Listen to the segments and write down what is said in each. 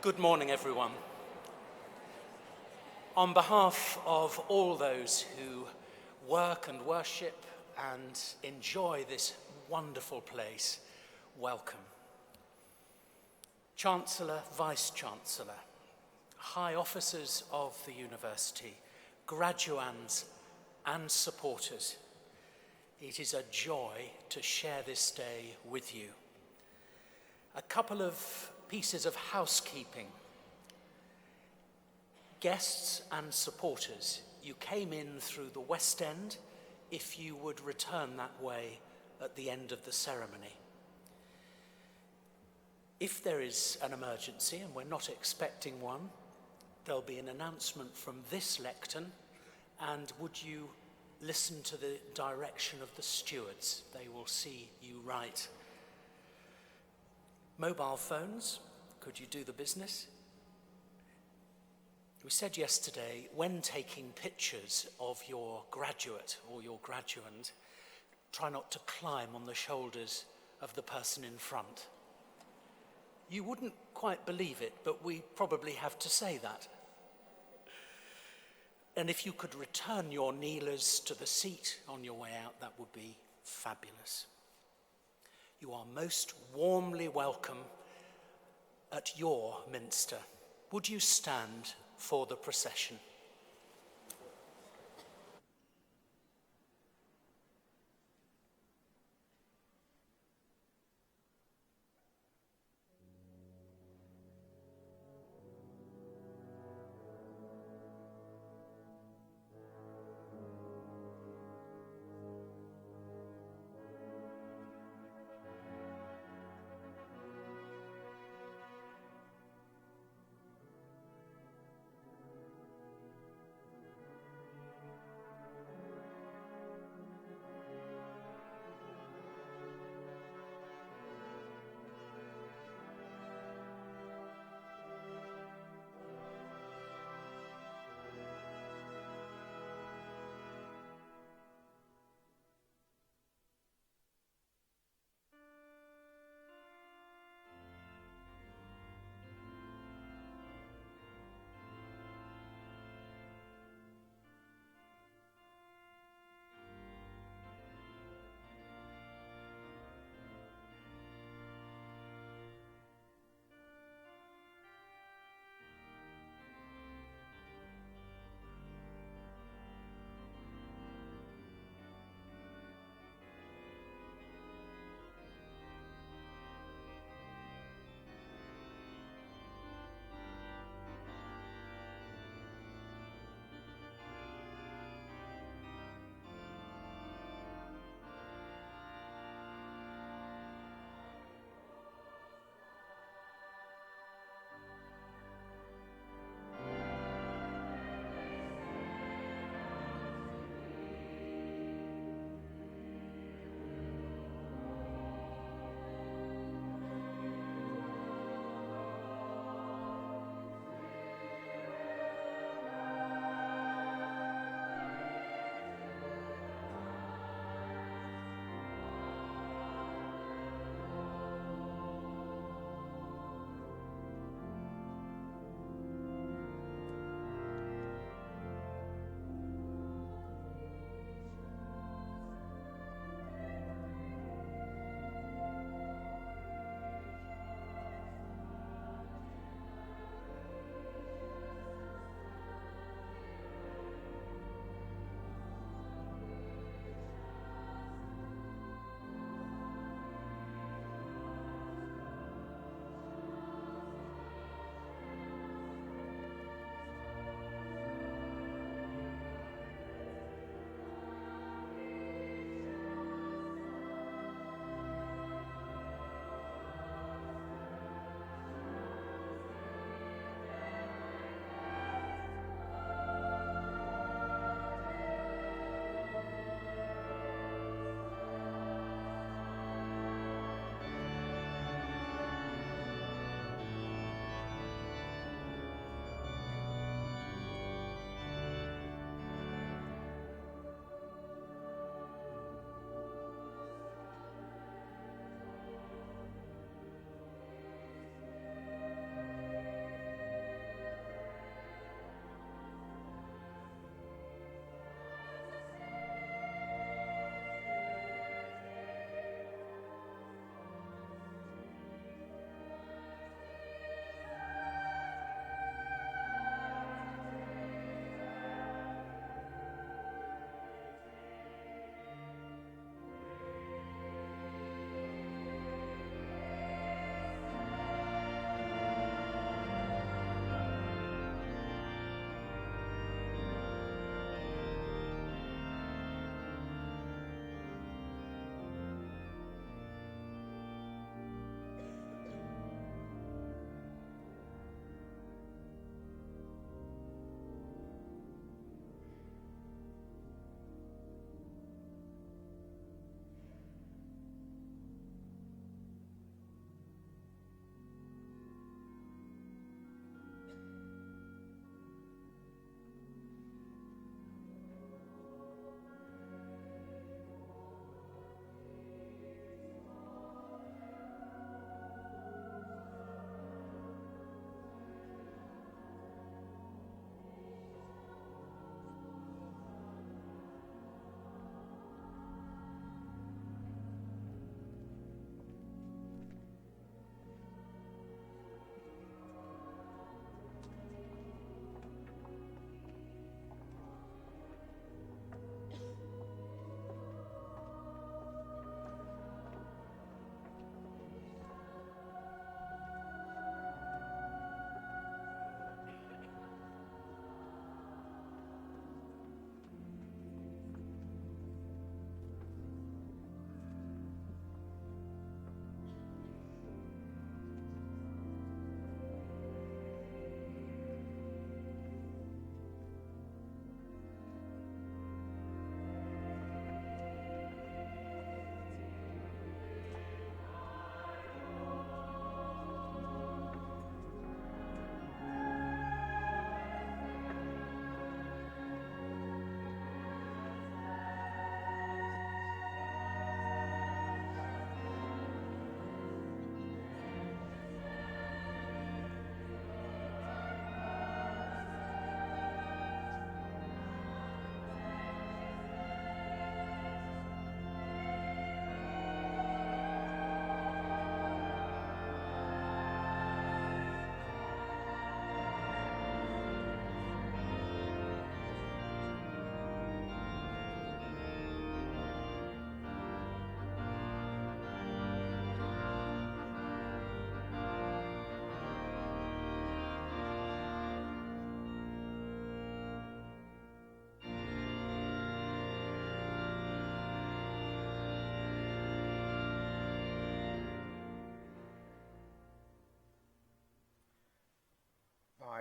Good morning, everyone. On behalf of all those who work and worship and enjoy this wonderful place, welcome. Chancellor, Vice-Chancellor, high officers of the university, graduands and supporters, it is a joy to share this day with you. A couple of pieces of housekeeping. Guests and supporters, you came in through the West End. If you would return that way at the end of the ceremony. If there is an emergency, and we're not expecting one, there'll be an announcement from this lectern, and would you listen to the direction of the stewards? They will see you right. Mobile phones, could you do the business? We said yesterday, when taking pictures of your graduate or your graduand, try not to climb on the shoulders of the person in front. You wouldn't quite believe it, but we probably have to say that. And if you could return your kneelers to the seat on your way out, that would be fabulous. You are most warmly welcome at your Minster. Would you stand for the procession?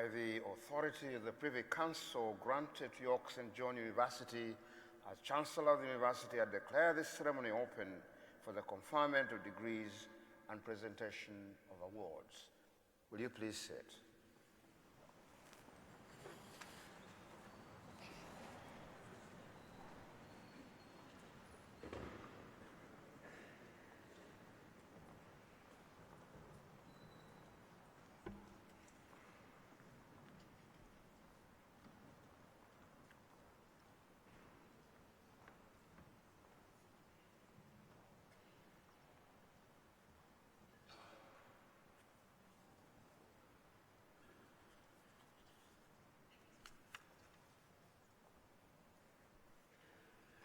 By the authority of the Privy Council granted to York St. John University as Chancellor of the University, I declare this ceremony open for the conferment of degrees and presentation of awards. Will you please sit?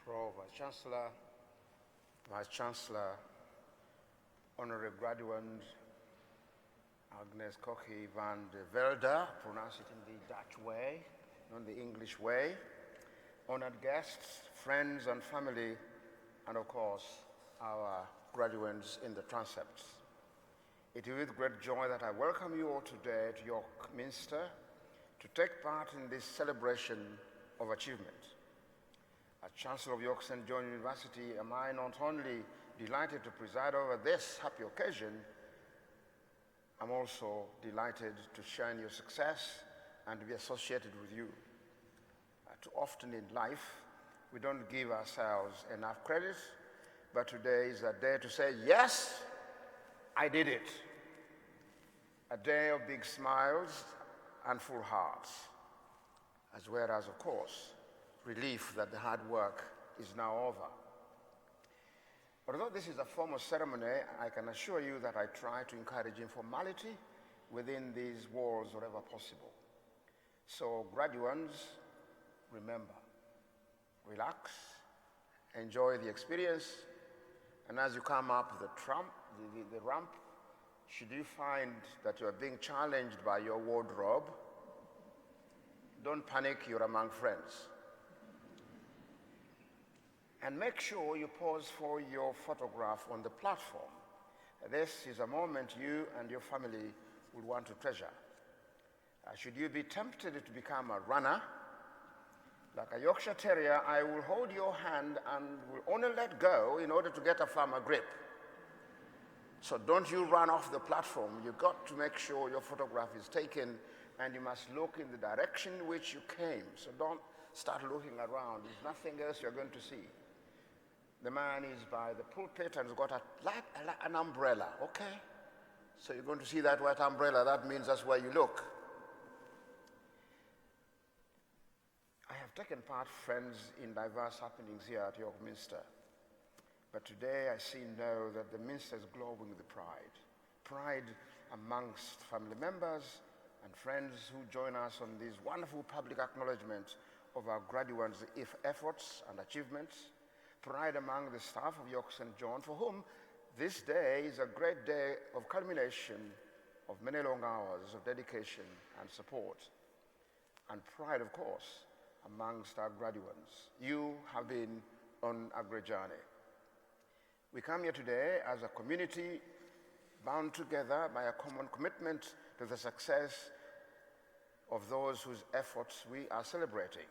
Pro Vice-Chancellor, Vice-Chancellor, Honorary Graduand Agnes Kochi van de Velde, pronounce it in the Dutch way, not the English way, honored guests, friends and family, and of course, our graduates in the transepts. It is with great joy that I welcome you all today to York Minster to take part in this celebration of achievement. As Chancellor of York St. John University, am I not only delighted to preside over this happy occasion, I'm also delighted to share in your success and to be associated with you. Too often in life, we don't give ourselves enough credit, but today is a day to say, yes, I did it. A day of big smiles and full hearts, as well as, of course, relief that the hard work is now over. Although this is a formal ceremony, I can assure you that I try to encourage informality within these walls wherever possible. So graduates, remember, relax, enjoy the experience, and as you come up the ramp, should you find that you are being challenged by your wardrobe, don't panic, you're among friends. And make sure you pose for your photograph on the platform. This is a moment you and your family will want to treasure. Should you be tempted to become a runner, like a Yorkshire Terrier, I will hold your hand and will only let go in order to get a firmer grip. So don't you run off the platform. You've got to make sure your photograph is taken and you must look in the direction in which you came. So don't start looking around. There's nothing else you're going to see. The man is by the pulpit and has got an umbrella, okay? So you're going to see that white umbrella. That means that's where you look. I have taken part, friends, in diverse happenings here at York Minster. But today I know that the Minster is glowing with pride. Pride amongst family members and friends who join us on this wonderful public acknowledgement of our graduates' efforts and achievements. Pride among the staff of York St. John, for whom this day is a great day of culmination of many long hours of dedication and support. And pride, of course, amongst our graduates. You have been on a great journey. We come here today as a community bound together by a common commitment to the success of those whose efforts we are celebrating.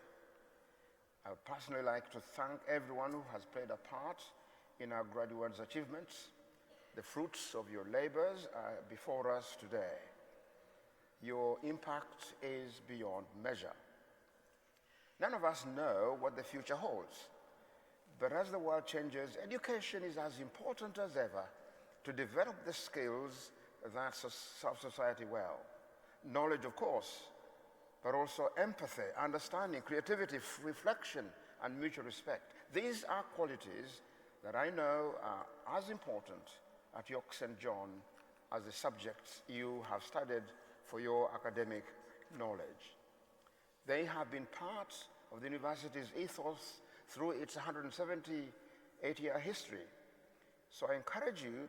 I would personally like to thank everyone who has played a part in our graduates' achievements. The fruits of your labors are before us today. Your impact is beyond measure. None of us know what the future holds, but as the world changes, education is as important as ever to develop the skills that serve society well. Knowledge, of course, but also empathy, understanding, creativity, reflection, and mutual respect. These are qualities that I know are as important at York St. John as the subjects you have studied for your academic knowledge. They have been part of the university's ethos through its 178-year history. So I encourage you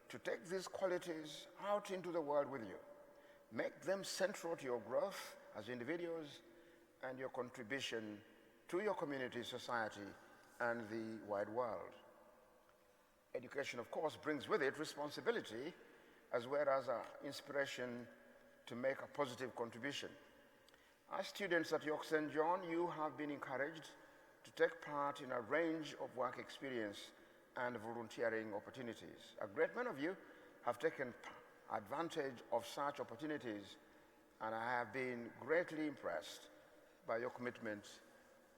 to take these qualities out into the world with you. Make them central to your growth as individuals and your contribution to your community, society, and the wide world. Education, of course, brings with it responsibility as well as inspiration to make a positive contribution. As students at York St. John, you have been encouraged to take part in a range of work experience and volunteering opportunities. A great many of you have taken advantage of such opportunities, and I have been greatly impressed by your commitment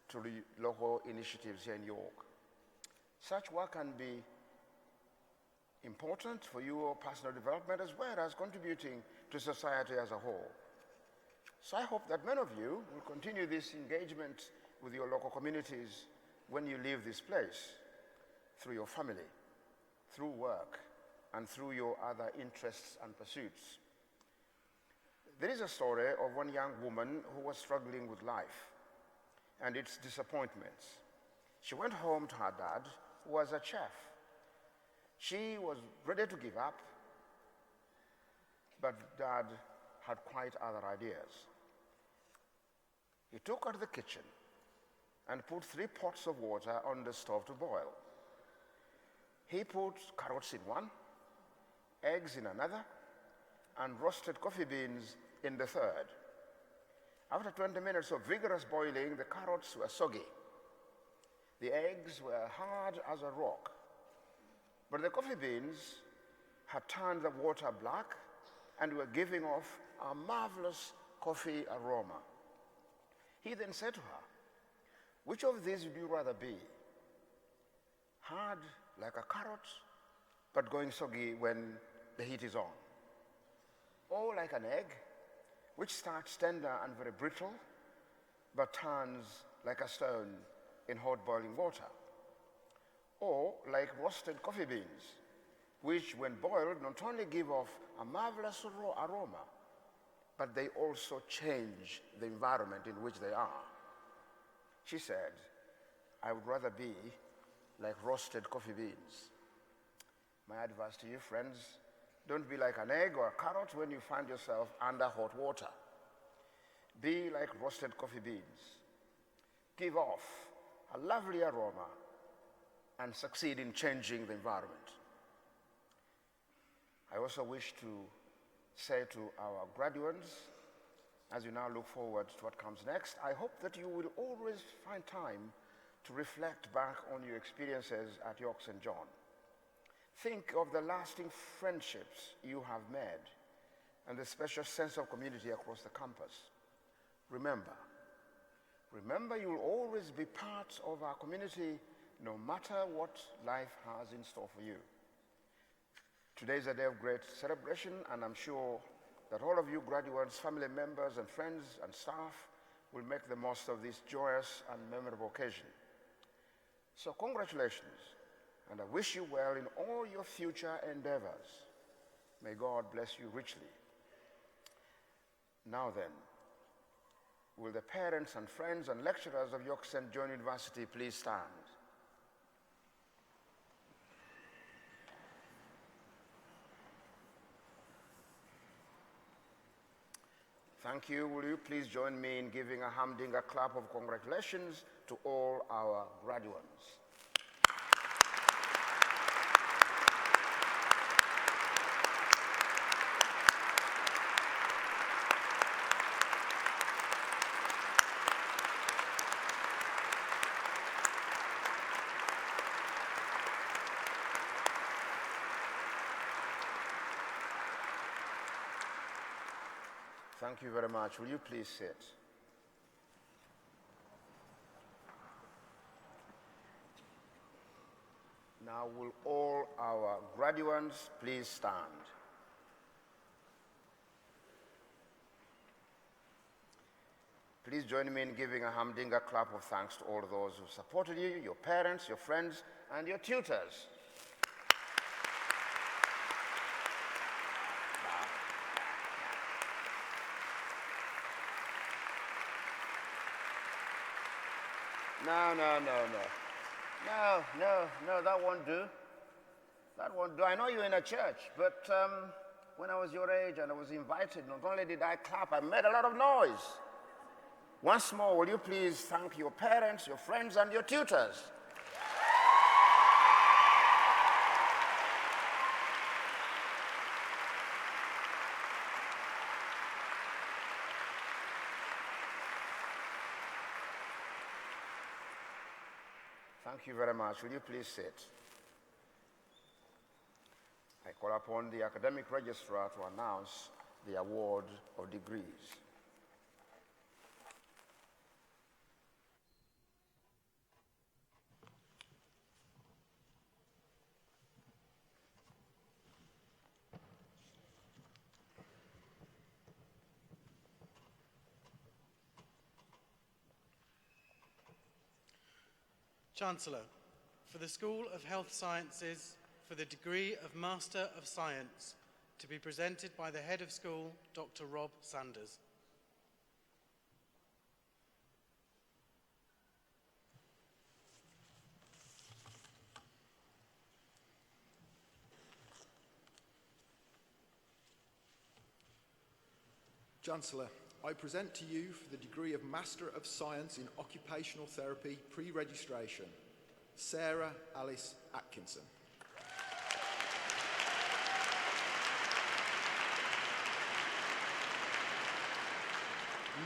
to the local initiatives here in York. Such work can be important for your personal development as well as contributing to society as a whole. So I hope that many of you will continue this engagement with your local communities when you leave this place, through your family, through work, and through your other interests and pursuits. There is a story of one young woman who was struggling with life and its disappointments. She went home to her dad, who was a chef. She was ready to give up, but Dad had quite other ideas. He took her to the kitchen and put 3 pots of water on the stove to boil. He put carrots in one, eggs in another, and roasted coffee beans in the third. After 20 minutes of vigorous boiling, the carrots were soggy. The eggs were hard as a rock. But the coffee beans had turned the water black and were giving off a marvelous coffee aroma. He then said to her, "Which of these would you rather be? Hard like a carrot, but going soggy when the heat is on? Or like an egg, which starts tender and very brittle, but turns like a stone in hot boiling water? Or like roasted coffee beans, which when boiled not only give off a marvelous aroma, but they also change the environment in which they are?" She said, "I would rather be like roasted coffee beans." My advice to you, friends, don't be like an egg or a carrot when you find yourself under hot water. Be like roasted coffee beans. Give off a lovely aroma and succeed in changing the environment. I also wish to say to our graduates, as you now look forward to what comes next, I hope that you will always find time to reflect back on your experiences at York St. John. Think of the lasting friendships you have made and the special sense of community across the campus. Remember you will always be part of our community no matter what life has in store for you. Today is a day of great celebration, and I'm sure that all of you graduates, family members, and friends and staff will make the most of this joyous and memorable occasion. So congratulations, and I wish you well in all your future endeavors. May God bless you richly. Now then, will the parents and friends and lecturers of York St. John University please stand? Thank you. Will you please join me in giving a humdinger clap of congratulations to all our graduates? Thank you very much. Will you please sit? Now, will all our graduates please stand? Please join me in giving a humdinger clap of thanks to all those who supported you, your parents, your friends, and your tutors. No, that won't do. That won't do. I know you're in a church, but when I was your age and I was invited, not only did I clap, I made a lot of noise. Once more, will you please thank your parents, your friends, and your tutors? Thank you very much. Will you please sit? I call upon the academic registrar to announce the award of degrees. Chancellor, for the School of Health Sciences, for the degree of Master of Science, to be presented by the Head of School, Dr. Rob Sanders. Chancellor, I present to you for the degree of Master of Science in Occupational Therapy pre-registration, Sarah Alice Atkinson.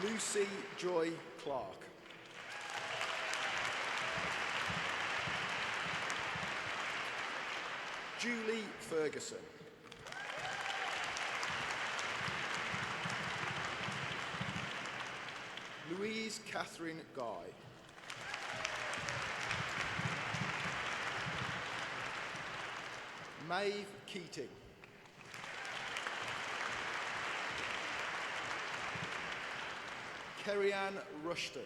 Lucy Joy Clark. Julie Ferguson. Louise Catherine Guy. Maeve Keating. Kerry-Ann Rushton.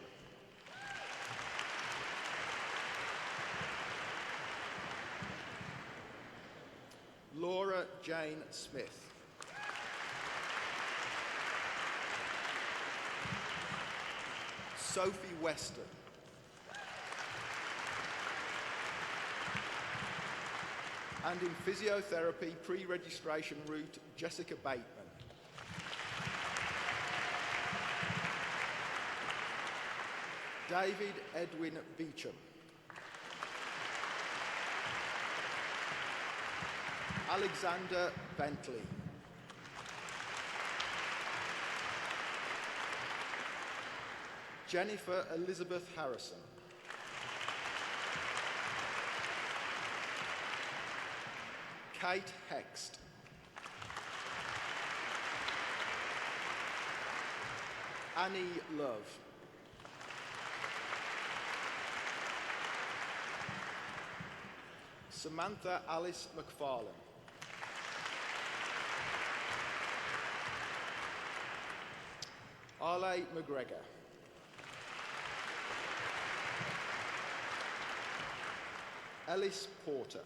Laura Jane Smith. Sophie Weston. And in physiotherapy pre-registration route, Jessica Bateman. David Edwin Beecham. Alexander Bentley. Jennifer Elizabeth Harrison. Kate Hext. Annie Love. Samantha Alice McFarlane. Arley McGregor. Ellis Porter.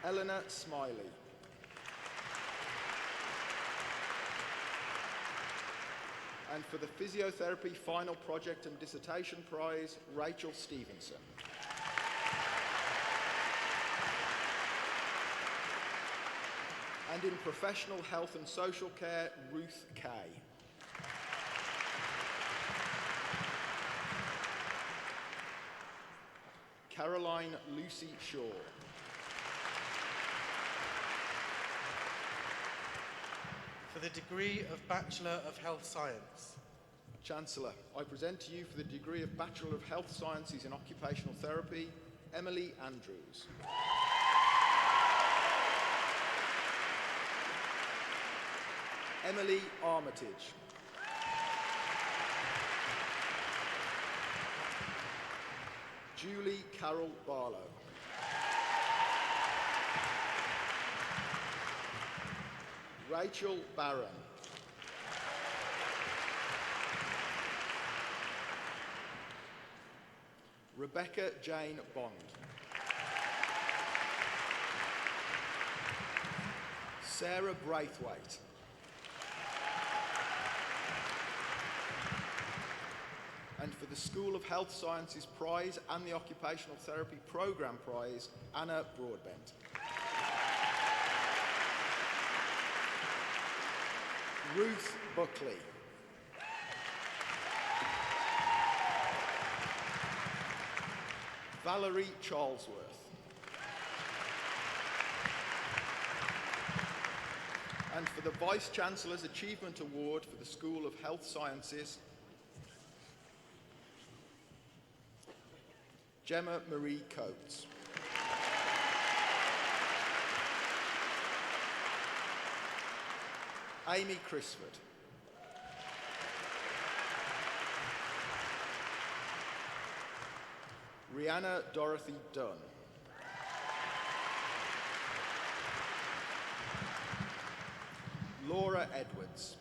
Eleanor Smiley. And for the Physiotherapy Final Project and Dissertation Prize, Rachel Stevenson. And in Professional Health and Social Care, Ruth Kay. Caroline Lucy Shaw. For the degree of Bachelor of Health Science. Chancellor, I present to you for the degree of Bachelor of Health Sciences in Occupational Therapy, Emily Andrews. Emily Armitage. Julie Carol Barlow. Rachel Barron. Rebecca Jane Bond. Sarah Braithwaite. And for the School of Health Sciences Prize and the Occupational Therapy Programme Prize, Anna Broadbent. Ruth Buckley. Valerie Charlesworth. And for the Vice-Chancellor's Achievement Award for the School of Health Sciences, Gemma Marie Coates. Amy Crisford. Rihanna Dorothy Dunn. Laura Edwards.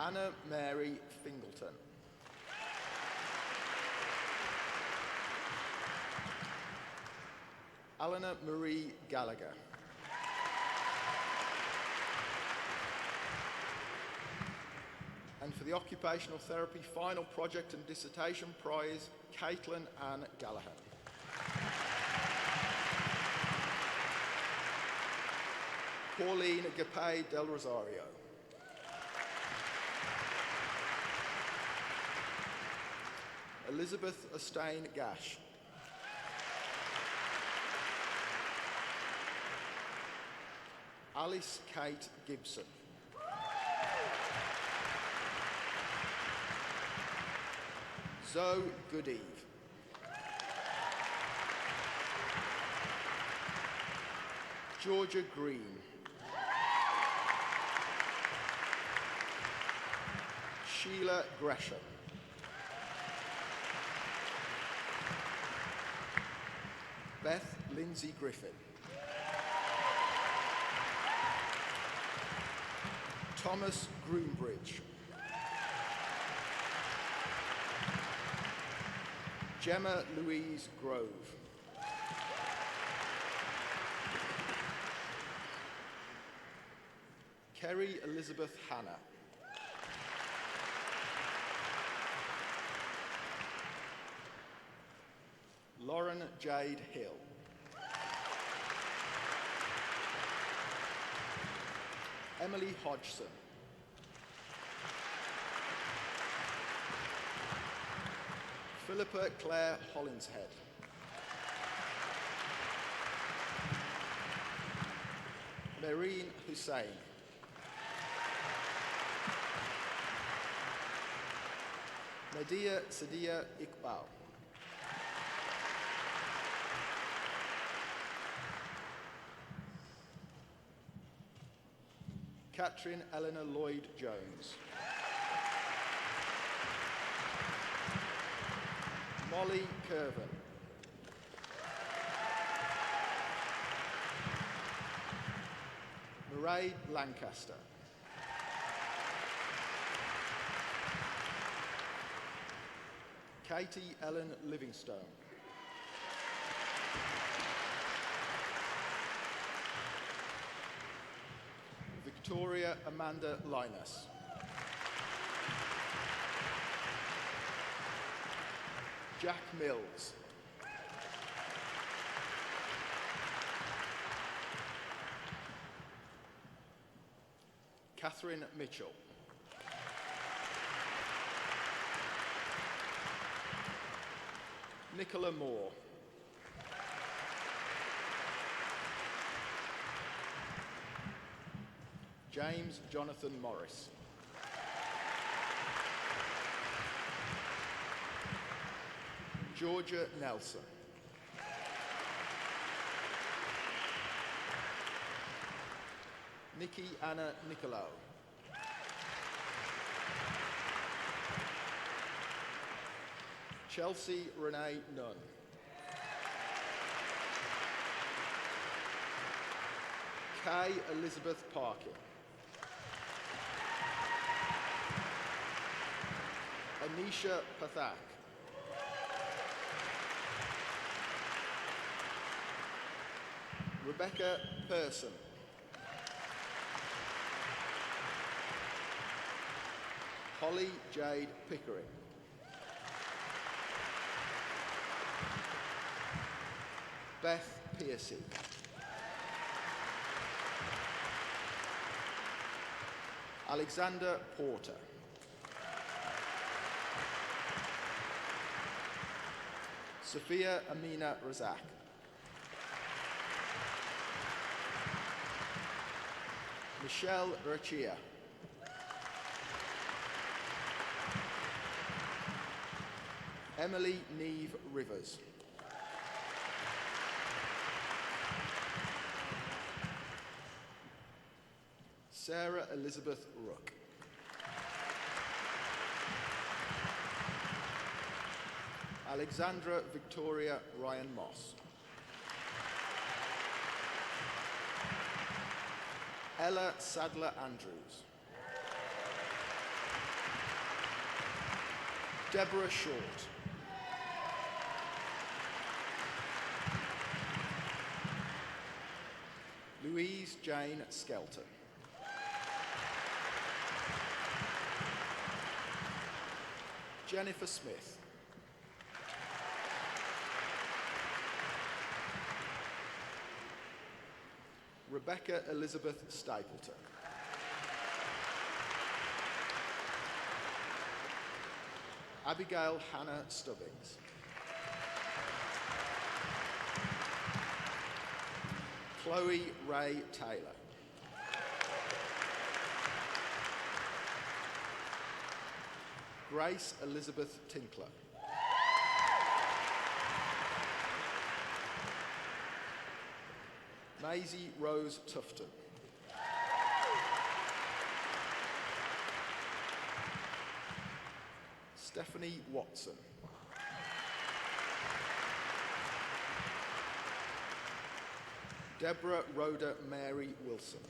Anna Mary Fingleton. Eleanor Marie Gallagher. And for the Occupational Therapy Final Project and Dissertation Prize, Caitlin Ann Gallagher. Pauline Gapay del Rosario. Elizabeth Ostain Gash. Alice Kate Gibson. Zoe Goodeve. Georgia Green. Sheila Gresham. Beth Lindsay Griffin. Thomas Groombridge. Gemma Louise Grove. Kerry Elizabeth Hannah. Lauren Jade Hill. Emily Hodgson. Philippa Claire Hollinshead. Marine Hussain. Nadia Sadia Iqbal. Catherine Eleanor Lloyd-Jones. Molly Curvin. Mairead Lancaster. Katie Ellen Livingstone. Victoria Amanda Linus. Jack Mills. Catherine Mitchell. Nicola Moore. James Jonathan Morris. Georgia Nelson. Nikki Anna Nicolau. Chelsea Renee Nunn. Kay Elizabeth Parkin. Anisha Pathak. Rebecca Person. Holly Jade Pickering. Beth Piercy. Alexander Porter. Sophia Amina Razak. Michelle Rachia. Emily Neve Rivers. Sarah Elizabeth Rook. Alexandra Victoria Ryan Moss. Ella Sadler Andrews. Deborah Short. Louise Jane Skelton. Jennifer Smith. Rebecca Elizabeth Stapleton. Abigail Hannah Stubbings. Chloe Ray Taylor. Grace Elizabeth Tinkler. Maisie Rose Tufton. Stephanie Watson. Deborah Rhoda Mary Wilson.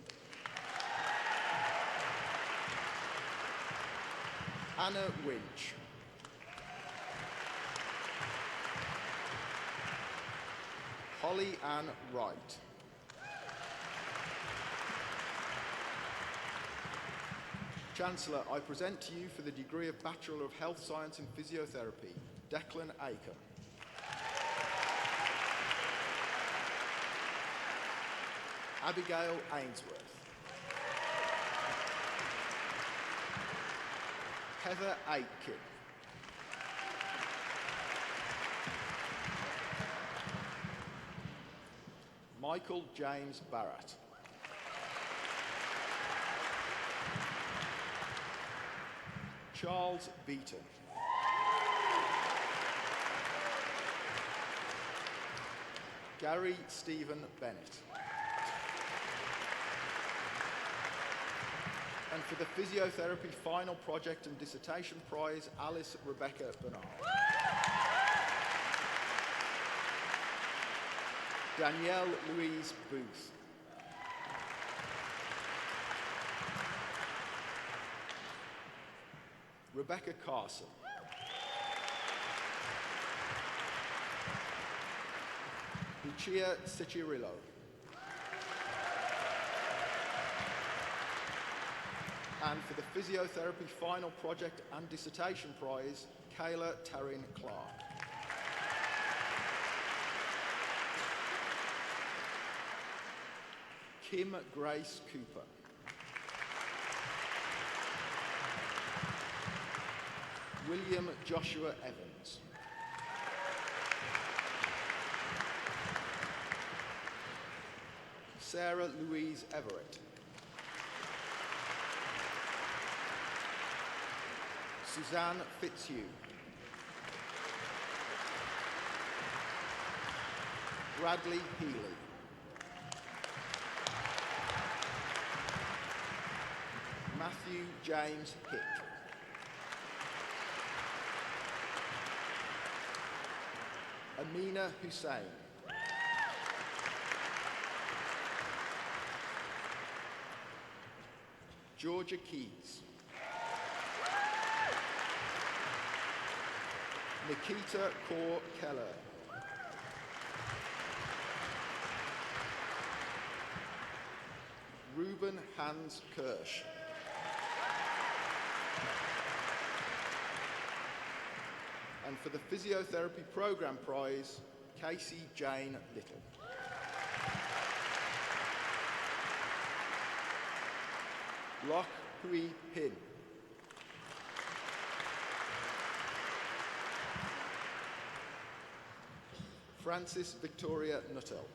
Anna Winch. Holly Ann Wright. Chancellor, I present to you for the degree of Bachelor of Health Science in Physiotherapy, Declan Aiken. Abigail Ainsworth. Heather Aitken. Michael James Barrett. Charles Beaton. Gary Stephen Bennett. And for the Physiotherapy Final Project and Dissertation Prize, Alice Rebecca Bernard. Danielle Louise Booth. Rebecca Carson. Lucia Sicirillo. And for the Physiotherapy Final Project and Dissertation Prize, Kayla Taryn Clark. Kim Grace Cooper. William Joshua Evans. Sarah Louise Everett. Suzanne Fitzhugh. Bradley Healy. Matthew James Hick. Amina Hussain. Georgia Keys. Nikita Kaur Keller. Ruben Hans Kirsch. And for the Physiotherapy Programme Prize, Casey Jane Little. Loch Hui Hin. Francis Victoria Nuttall.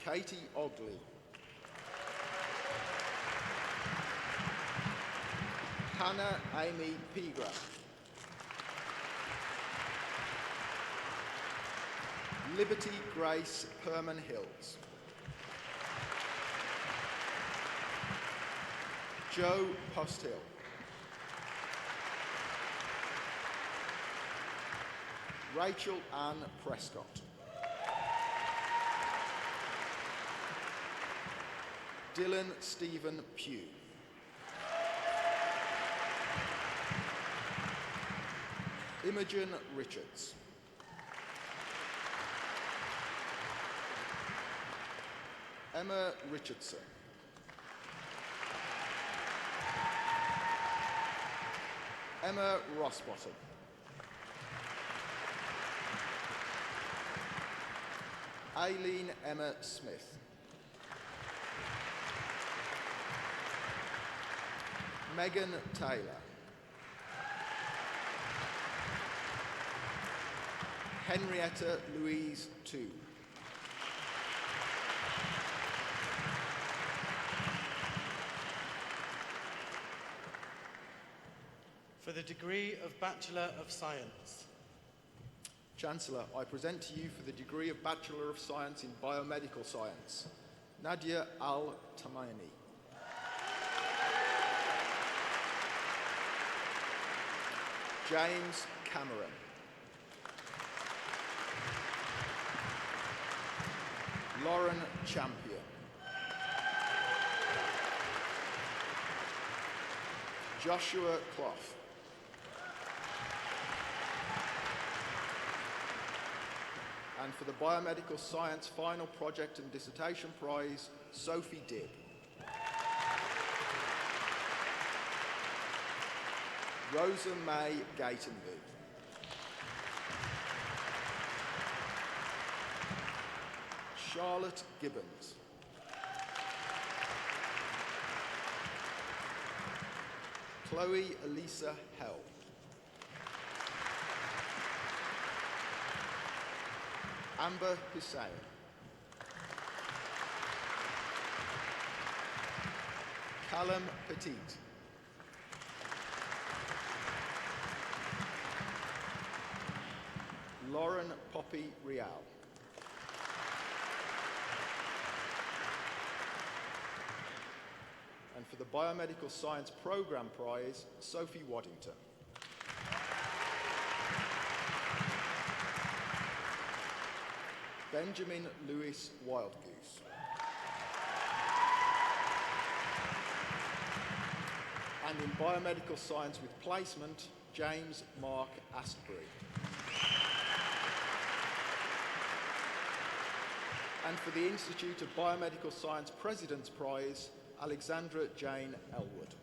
Katie Ogley. Hannah Amy Pegram. Liberty Grace Herman Hills. Joe Posthill. Rachel Ann Prescott. Dylan Stephen Pugh. Imogen Richards. Emma Richardson. Emma Rossbottom. Aileen Emma Smith. Megan Taylor. Henrietta Louise Tu. For the degree of Bachelor of Science. Chancellor, I present to you for the degree of Bachelor of Science in Biomedical Science, Nadia Al-Tamani. James Cameron. Lauren Champion. Joshua Clough. And for the Biomedical Science Final Project and Dissertation Prize, Sophie Dibb. Rosa May Gatenby. Charlotte Gibbons. Chloe Elisa Hell. Amber Hussain. Callum Petit. Lauren Poppy Real. And for the Biomedical Science Programme Prize, Sophie Waddington. Benjamin Lewis Wildgoose. And in Biomedical Science with Placement, James Mark Astbury. And for the Institute of Biomedical Science President's Prize, Alexandra Jane Elwood.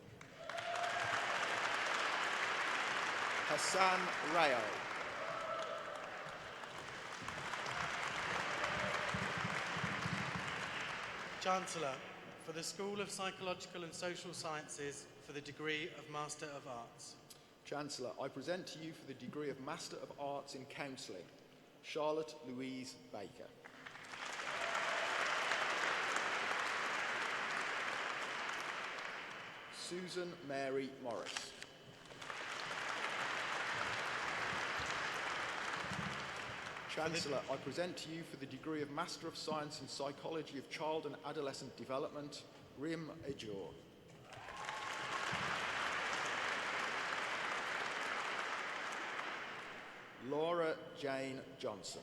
Hassan Rayo. Chancellor, for the School of Psychological and Social Sciences for the degree of Master of Arts. Chancellor, I present to you for the degree of Master of Arts in Counselling, Charlotte Louise Baker. Susan Mary Morris. Chancellor, I present to you for the degree of Master of Science in Psychology of Child and Adolescent Development, Rim Ejor. Laura Jane Johnson.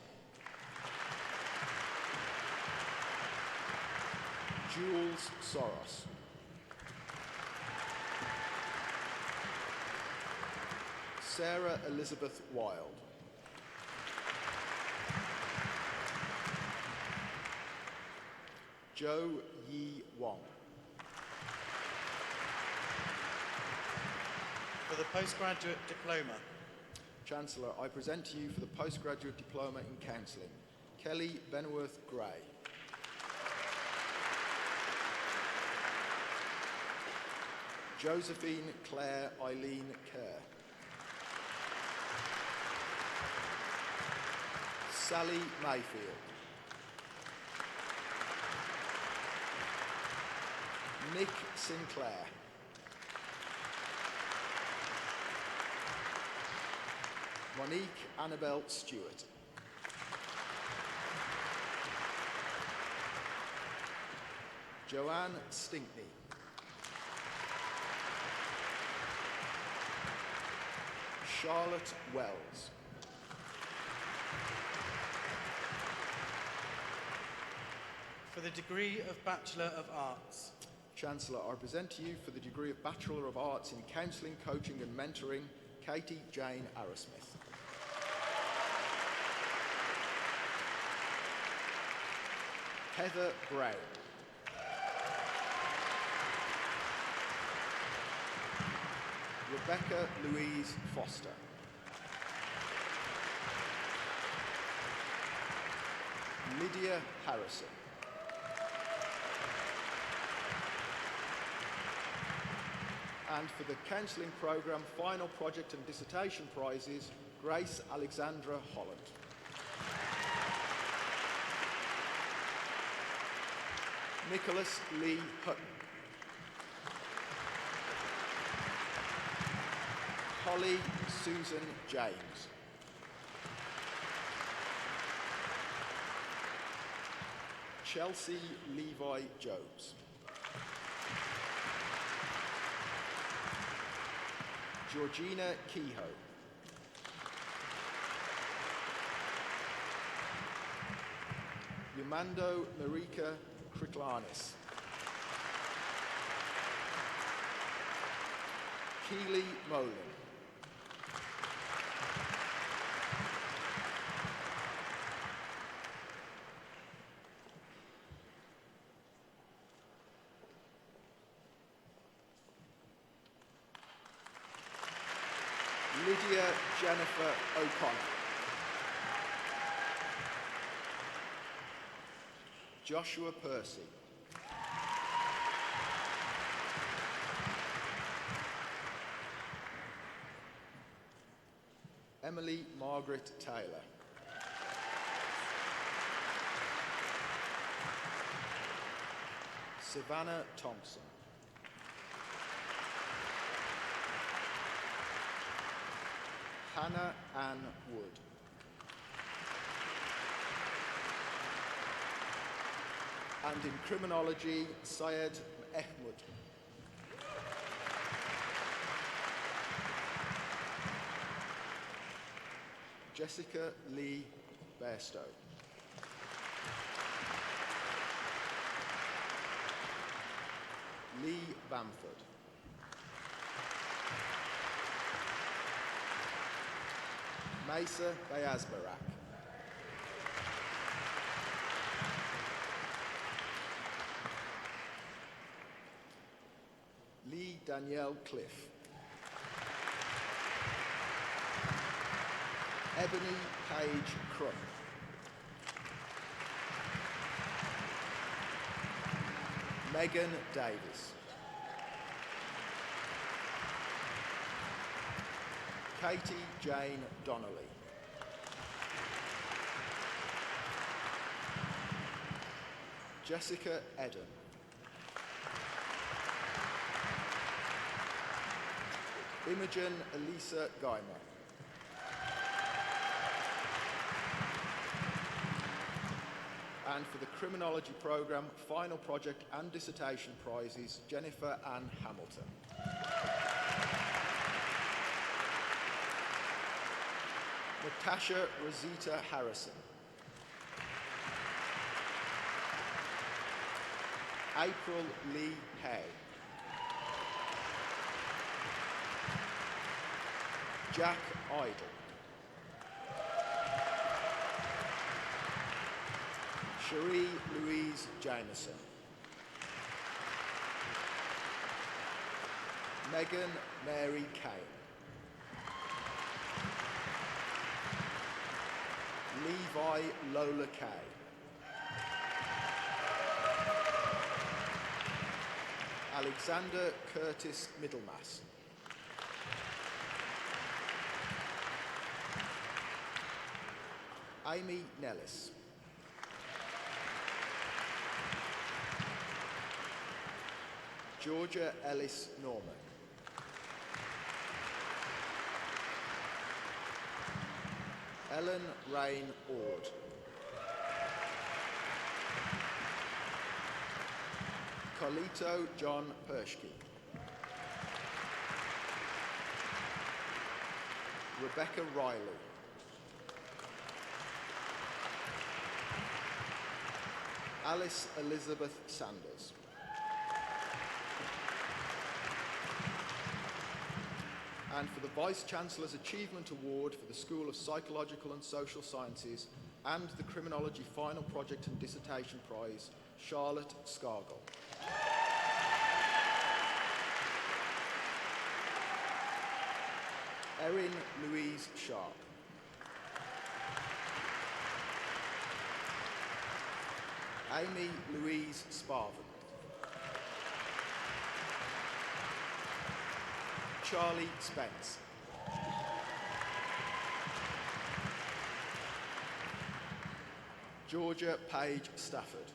Jules Soros. Sarah Elizabeth Wild. Joe Yi Wong. For the Postgraduate Diploma. Chancellor, I present to you for the Postgraduate Diploma in Counselling, Kelly Benworth Gray. Josephine Claire Eileen Kerr. Sally Mayfield. Nick Sinclair. Monique Annabelle Stewart. Joanne Stinkney. Charlotte Wells. For the degree of Bachelor of Arts, Chancellor, I present to you for the degree of Bachelor of Arts in Counselling, Coaching and Mentoring, Katie Jane Arrowsmith. Heather Brown. Rebecca Louise Foster. Lydia Harrison. And for the Counselling Programme Final Project and Dissertation Prizes, Grace Alexandra Holland. Nicholas Lee Hutton. Holly Susan James. Chelsea Levi Jobs. Georgina Kehoe. Yamando Marika Kriklanis. Keely Molan. Lydia Jennifer O'Connor. Joshua Percy. Emily Margaret Taylor. Savannah Thompson. Hannah Ann Wood. And in criminology, Syed Ahmud. Jessica Lee Bairstow. Lee Bamford. Mesa Bayazbarak. Lee Danielle Cliff. Ebony Page Crum. Megan Davis. Katie Jane Donnelly. Jessica Eden. Imogen Elisa Guymer. And for the Criminology Programme, Final Project and Dissertation Prizes, Jennifer Ann Hamilton. Natasha Rosita Harrison. April Lee Hay. Jack Idle. Cherie Louise Jameson. Megan Mary Kane. Levi Lola Kay. Alexander Curtis Middlemass. Amy Nellis. Georgia Ellis Norman. Ellen Rain Ord. Carlito John Pershke. Rebecca Riley. Alice Elizabeth Sanders. And for the Vice-Chancellor's Achievement Award for the School of Psychological and Social Sciences and the Criminology Final Project and Dissertation Prize, Charlotte Scargill. Erin Louise Sharp. Amy Louise Sparvan. Charlie Spence. Georgia Page Stafford.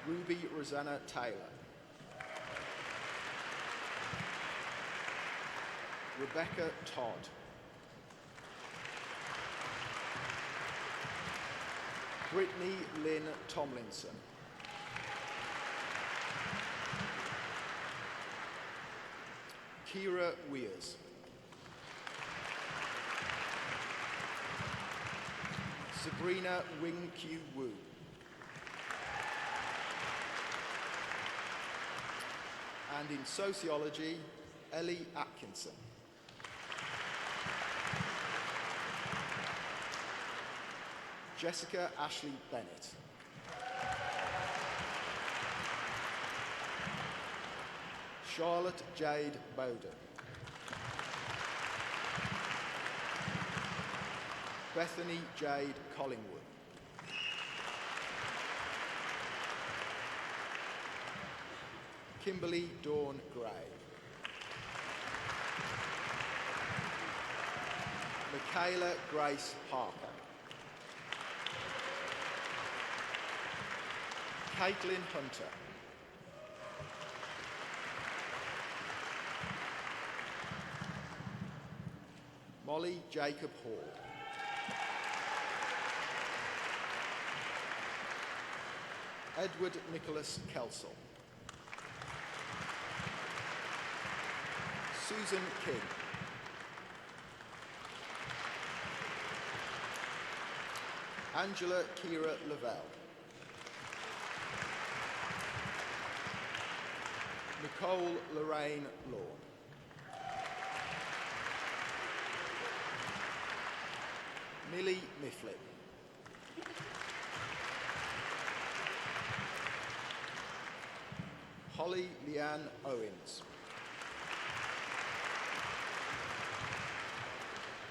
Ruby Rosanna Taylor. Rebecca Todd. Brittany Lynn Tomlinson. Kira Weirs. Sabrina Wing Q Wu. And in sociology, Ellie Atkinson. Jessica Ashley Bennett. Charlotte Jade Bowden. Bethany Jade Collingwood. Kimberly Dawn Gray. Michaela Grace Parker. Caitlin Hunter. Molly Jacob Hall. Edward Nicholas Kelsall. Susan King. Angela Kira Lavelle. Nicole Lorraine Law. Millie Mifflin. Holly Leanne Owens.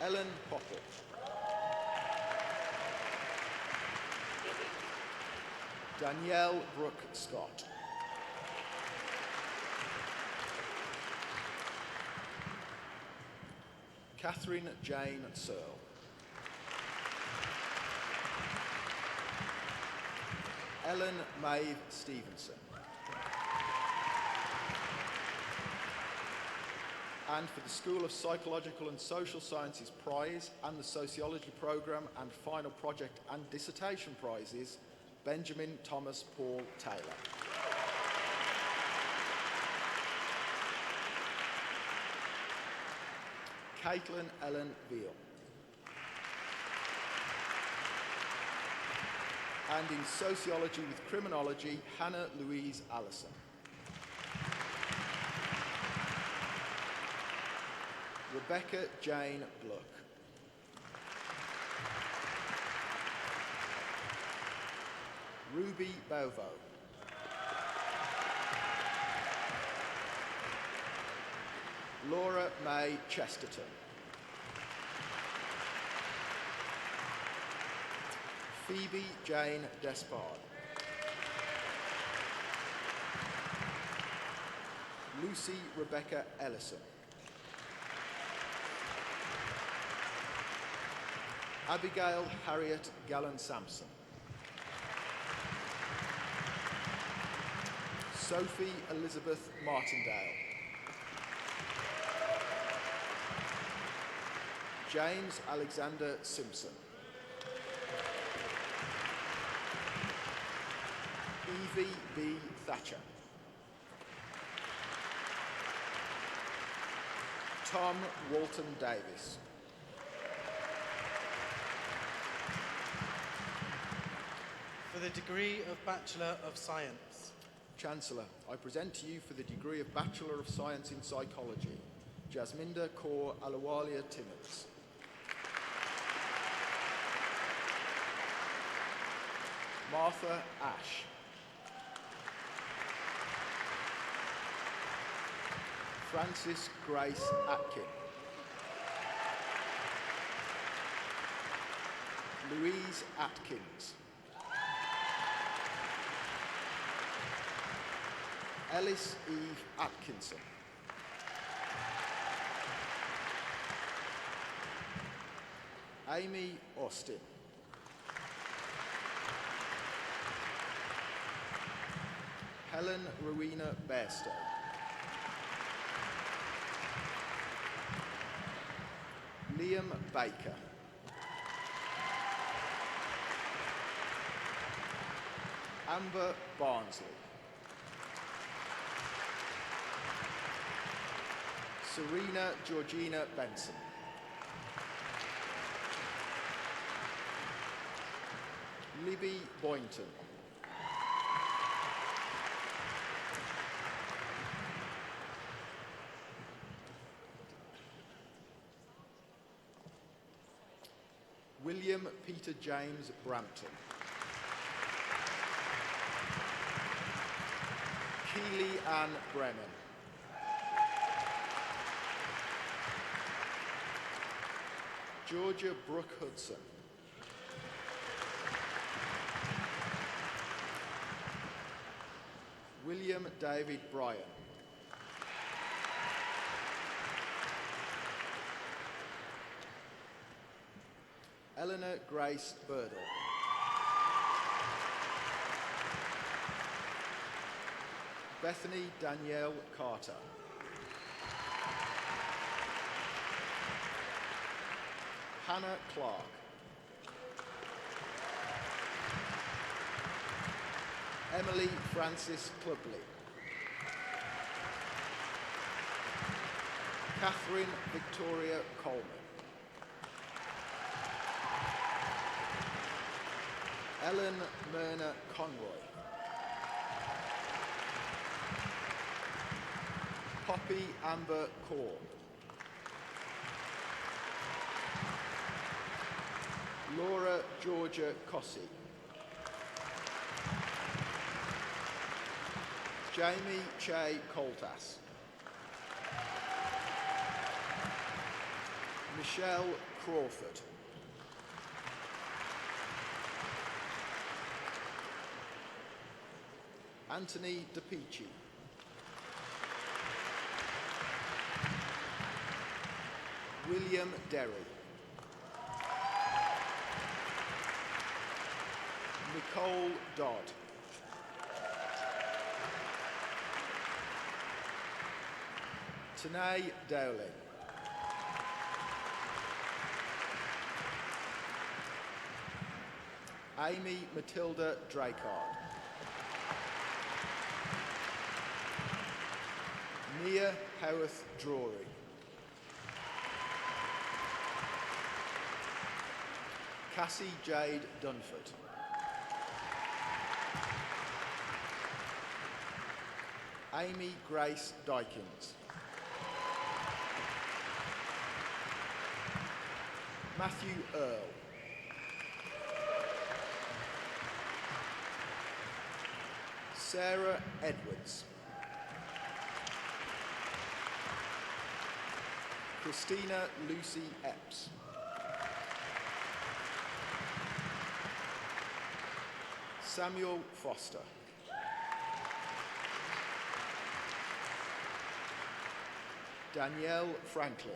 Ellen Popple. Danielle Brooke Scott. Catherine Jane Searle. Ellen Maeve Stevenson. And for the School of Psychological and Social Sciences Prize and the Sociology Programme and Final Project and Dissertation Prizes, Benjamin Thomas Paul Taylor. Caitlin Ellen Veal. And in Sociology with Criminology, Hannah Louise Allison. Rebecca Jane Bluck. Ruby Bovo. Laura May Chesterton. Phoebe Jane Despard. Lucy Rebecca Ellison. Abigail Harriet Gallen Sampson. Sophie Elizabeth Martindale. James Alexander Simpson. Evie B. Thatcher. Tom Walton Davis. For the degree of Bachelor of Science. Chancellor, I present to you for the degree of Bachelor of Science in Psychology, Jasminda Kaur Alawalia Timmins. Martha Ash. Frances Grace Atkin. Louise Atkins. Ellis Eve Atkinson. Amy Austin. Helen Rowena Bairstow. Liam Baker. Amber Barnsley. Serena Georgina Benson. Libby Boynton. William Peter James Brampton. Keely Ann Brennan. Georgia Brooke Hudson. William David Bryan. Eleanor Grace Birdle. Bethany Danielle Carter. Hannah Clark. Emily Francis Clubley. Catherine Victoria Coleman. Ellen Myrna Conroy. Poppy Amber Kaur. Laura Georgia Cossey. Jamie Che Coltas. Michelle Crawford. Anthony DePici. William Derry. Nicole Dodd. Tanae Dowling. Amy Matilda Draycard. Nia Howarth Drury. Cassie Jade Dunford. Amy Grace Dykins. Matthew Earl. Sarah Edwards. Christina Lucy Epps. Samuel Foster. Danielle Franklin.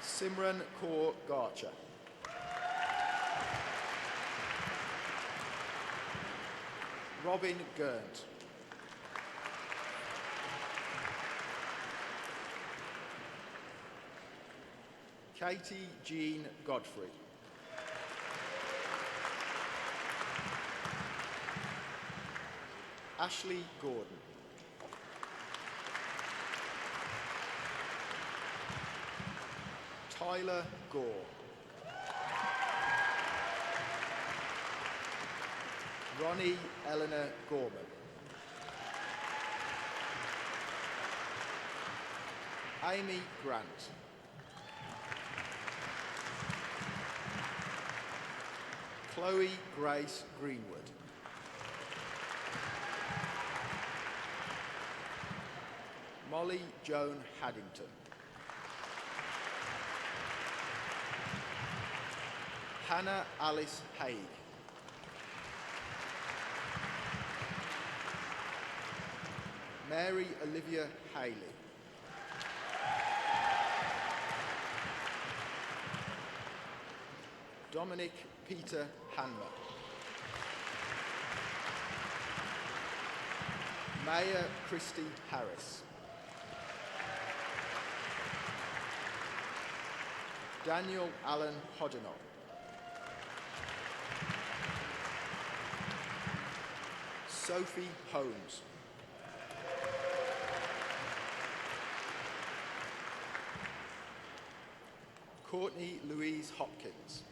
Simran Kaur Garcha. Robin Gurnt. Katie Jean Godfrey. Ashley Gordon. Tyler Gore. Ronnie Eleanor Gorman. Amy Grant. Chloe Grace Greenwood. Molly Joan Haddington. Hannah Alice Haig. Mary Olivia Haley. Dominic Peter Hanmer. Maya Christy Harris. Daniel Allen Hoddenot. Sophie Holmes. Courtney Louise Hopkins.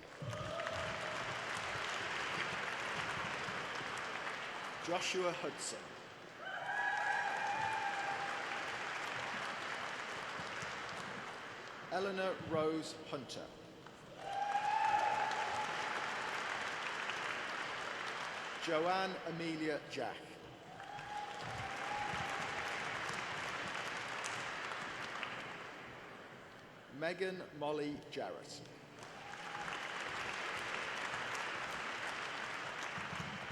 Joshua Hudson. Eleanor Rose Hunter. Joanne Amelia Jack. Megan Molly Jarrett.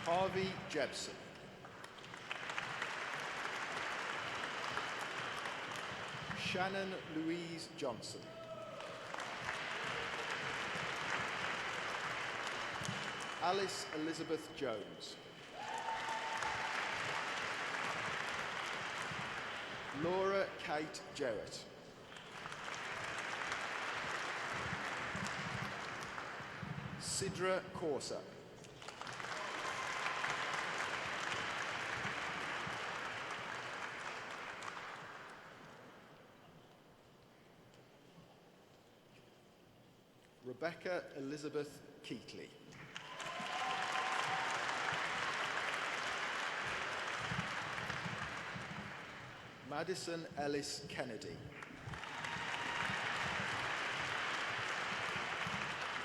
Harvey Jebson. Shannon Louise Johnson. Alice Elizabeth Jones. Laura Kate Jarrett. Sidra Corsa. Rebecca Elizabeth Keatley. Madison Ellis Kennedy.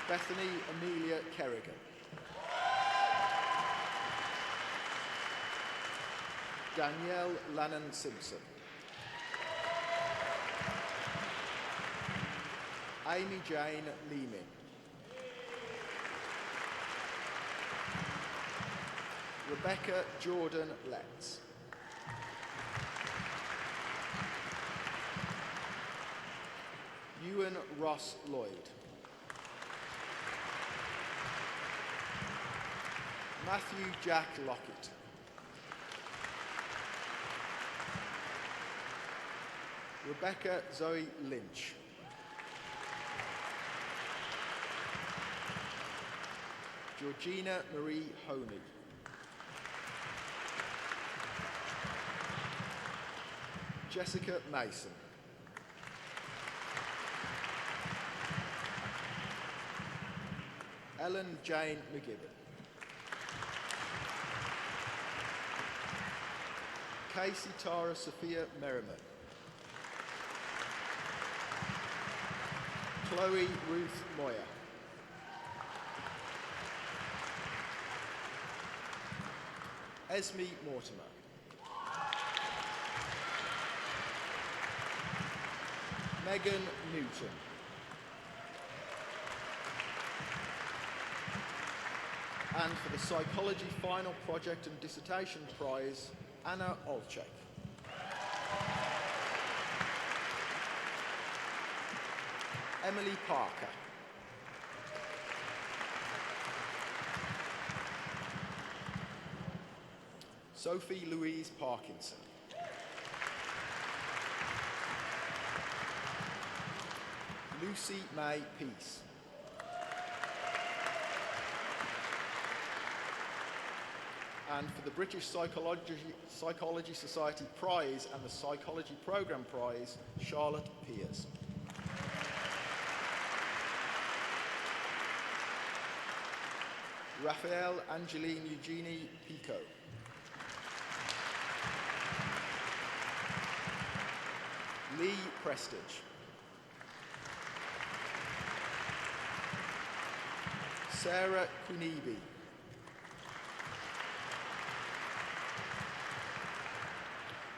Bethany Amelia Kerrigan. Danielle Lannon Simpson. Amy Jane Leeming. Rebecca Jordan Letts. Ewan Ross Lloyd. Matthew Jack Lockett. Rebecca Zoe Lynch. Georgina Marie Honey. Jessica Mason. Ellen Jane McGibbon. Casey Tara Sophia Merriman. Chloe Ruth Moyer. Esme Mortimer. Megan Newton. And for the Psychology Final Project and Dissertation Prize, Anna Olczek. Emily Parker. Sophie Louise Parkinson. Lucy May Peace. And for the British Psychology Society Prize and the Psychology Programme Prize, Charlotte Peers. Raphael Angeline Eugenie Pico. Lee Prestige. Sarah Kunibi.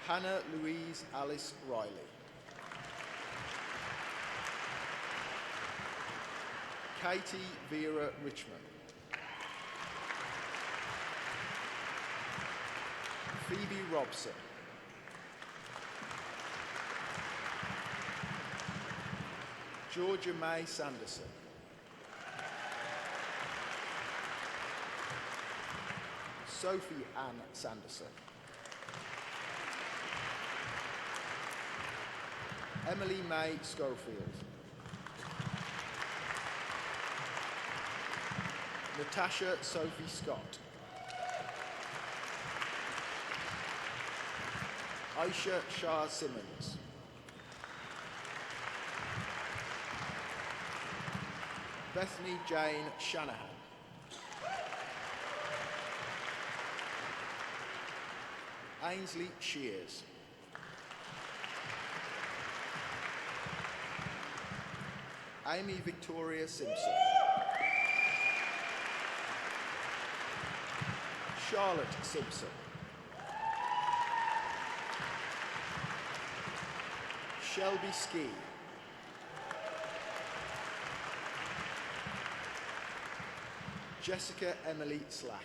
Hannah Louise Alice Riley. Katie Vera Richmond. Phoebe Robson. Georgia May Sanderson. Sophie Ann Sanderson. Emily May Schofield. Natasha Sophie Scott. Aisha Shah Simmons. Bethany Jane Shanahan. Ainsley Shears. Amy Victoria Simpson. Charlotte Simpson. Shelby Ski. Jessica Emily Slack.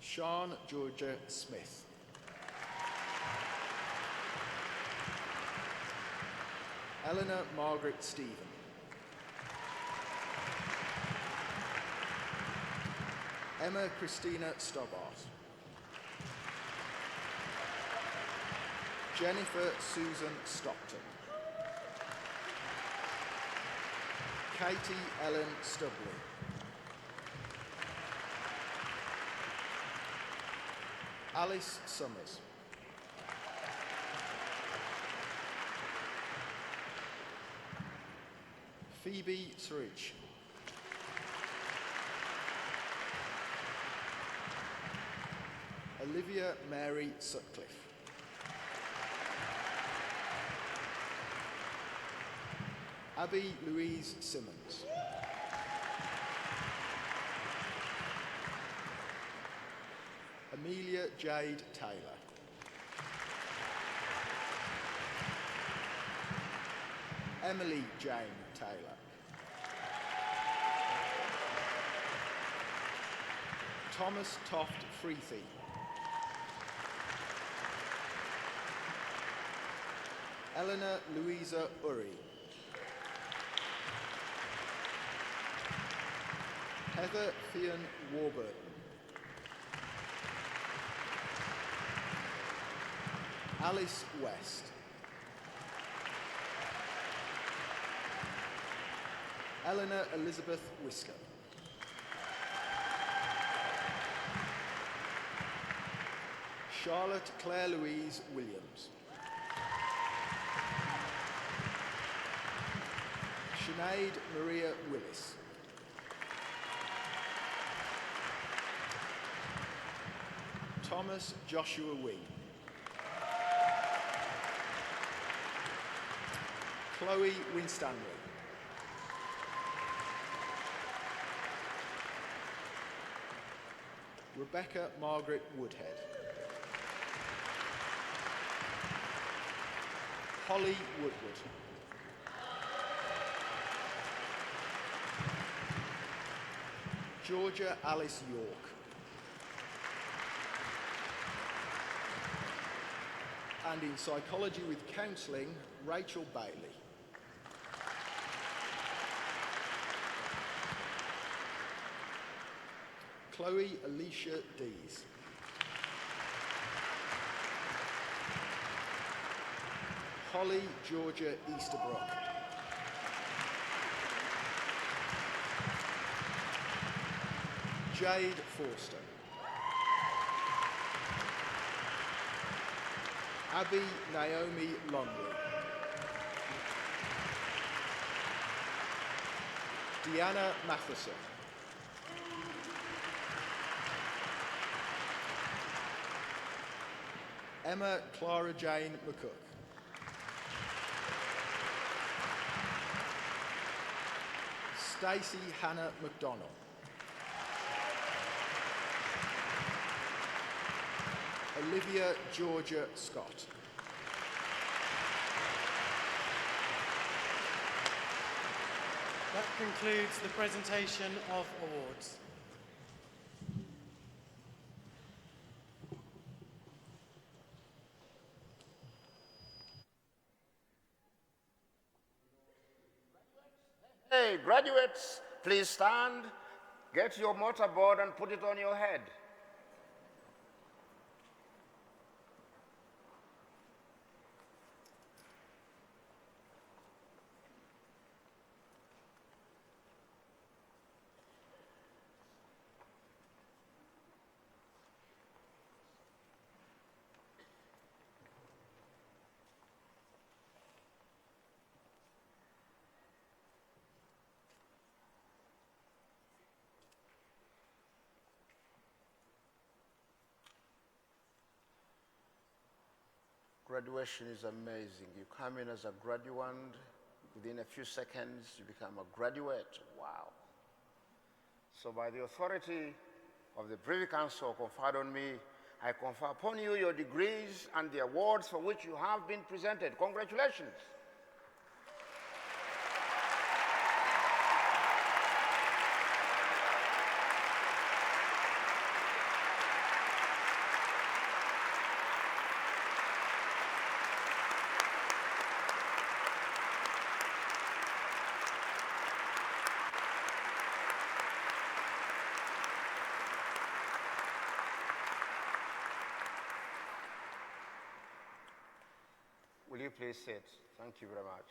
Sean Georgia Smith. Eleanor Margaret Stephen. Emma Christina Stobbart. Jennifer Susan Stockton. Katie Ellen Stubley. Alice Summers. Phoebe Srich. Olivia Mary Sutcliffe. Abby Louise Simmons. Amelia Jade Taylor. Emily Jane Taylor. Thomas Toft Freethy. Eleanor Louisa Urry. Heather Fionn Warburton. Alice West. Eleanor Elizabeth Whisker. Charlotte Claire Louise Williams. Sinead Maria Willis. Thomas Joshua Wing. Chloe Winstanley. Rebecca Margaret Woodhead. Holly Woodward. Georgia Alice York. And in Psychology with Counselling, Rachel Bailey. Chloe Alicia Dees. Holly Georgia Easterbrook. Jade Forster. Abby Naomi Longley. Deanna Matheson. Emma Clara Jane McCook. Stacey Hannah McDonnell. Olivia Georgia Scott. That concludes the presentation of awards. Hey, graduates, please stand, get your mortarboard and put it on your head. Graduation is amazing. You come in as a graduand, within a few seconds you become a graduate. Wow. So by the authority of the Privy Council conferred on me, I confer upon you your degrees and the awards for which you have been presented. Congratulations. Will you please sit? Thank you very much.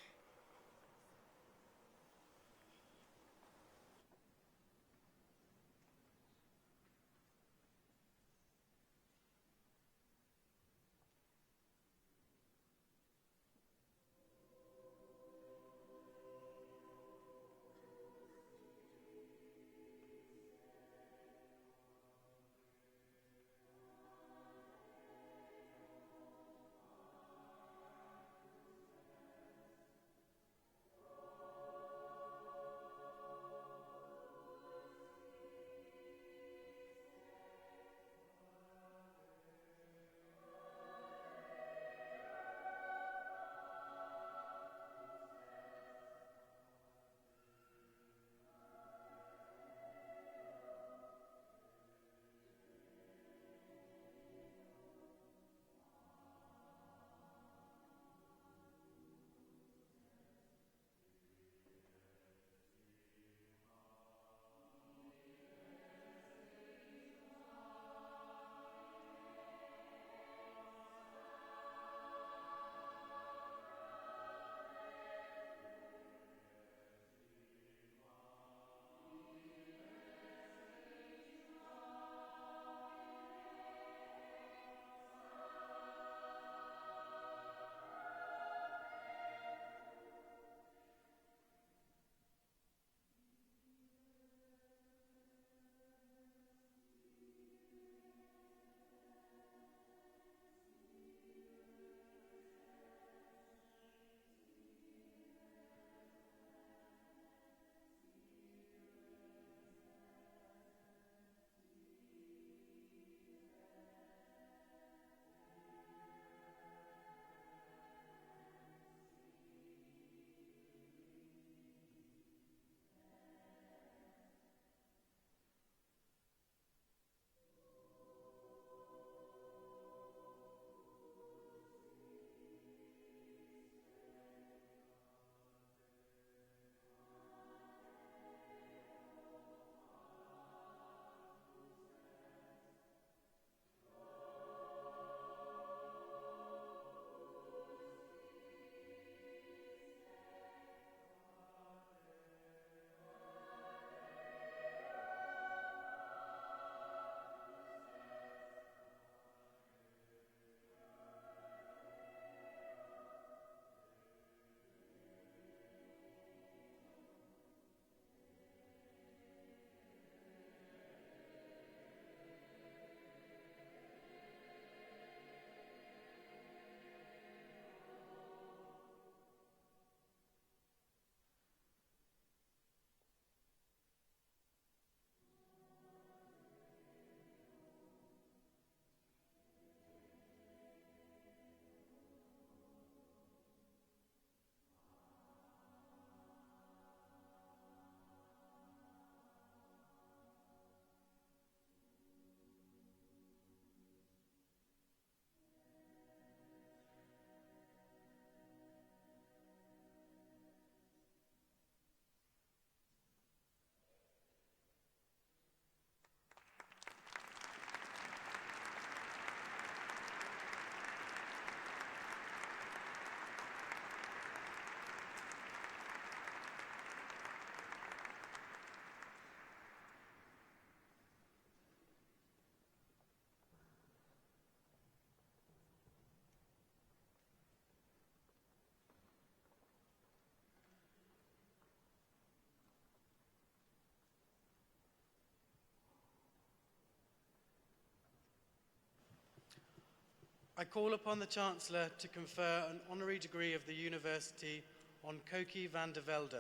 I call upon the Chancellor to confer an honorary degree of the University on Koki van der Velde,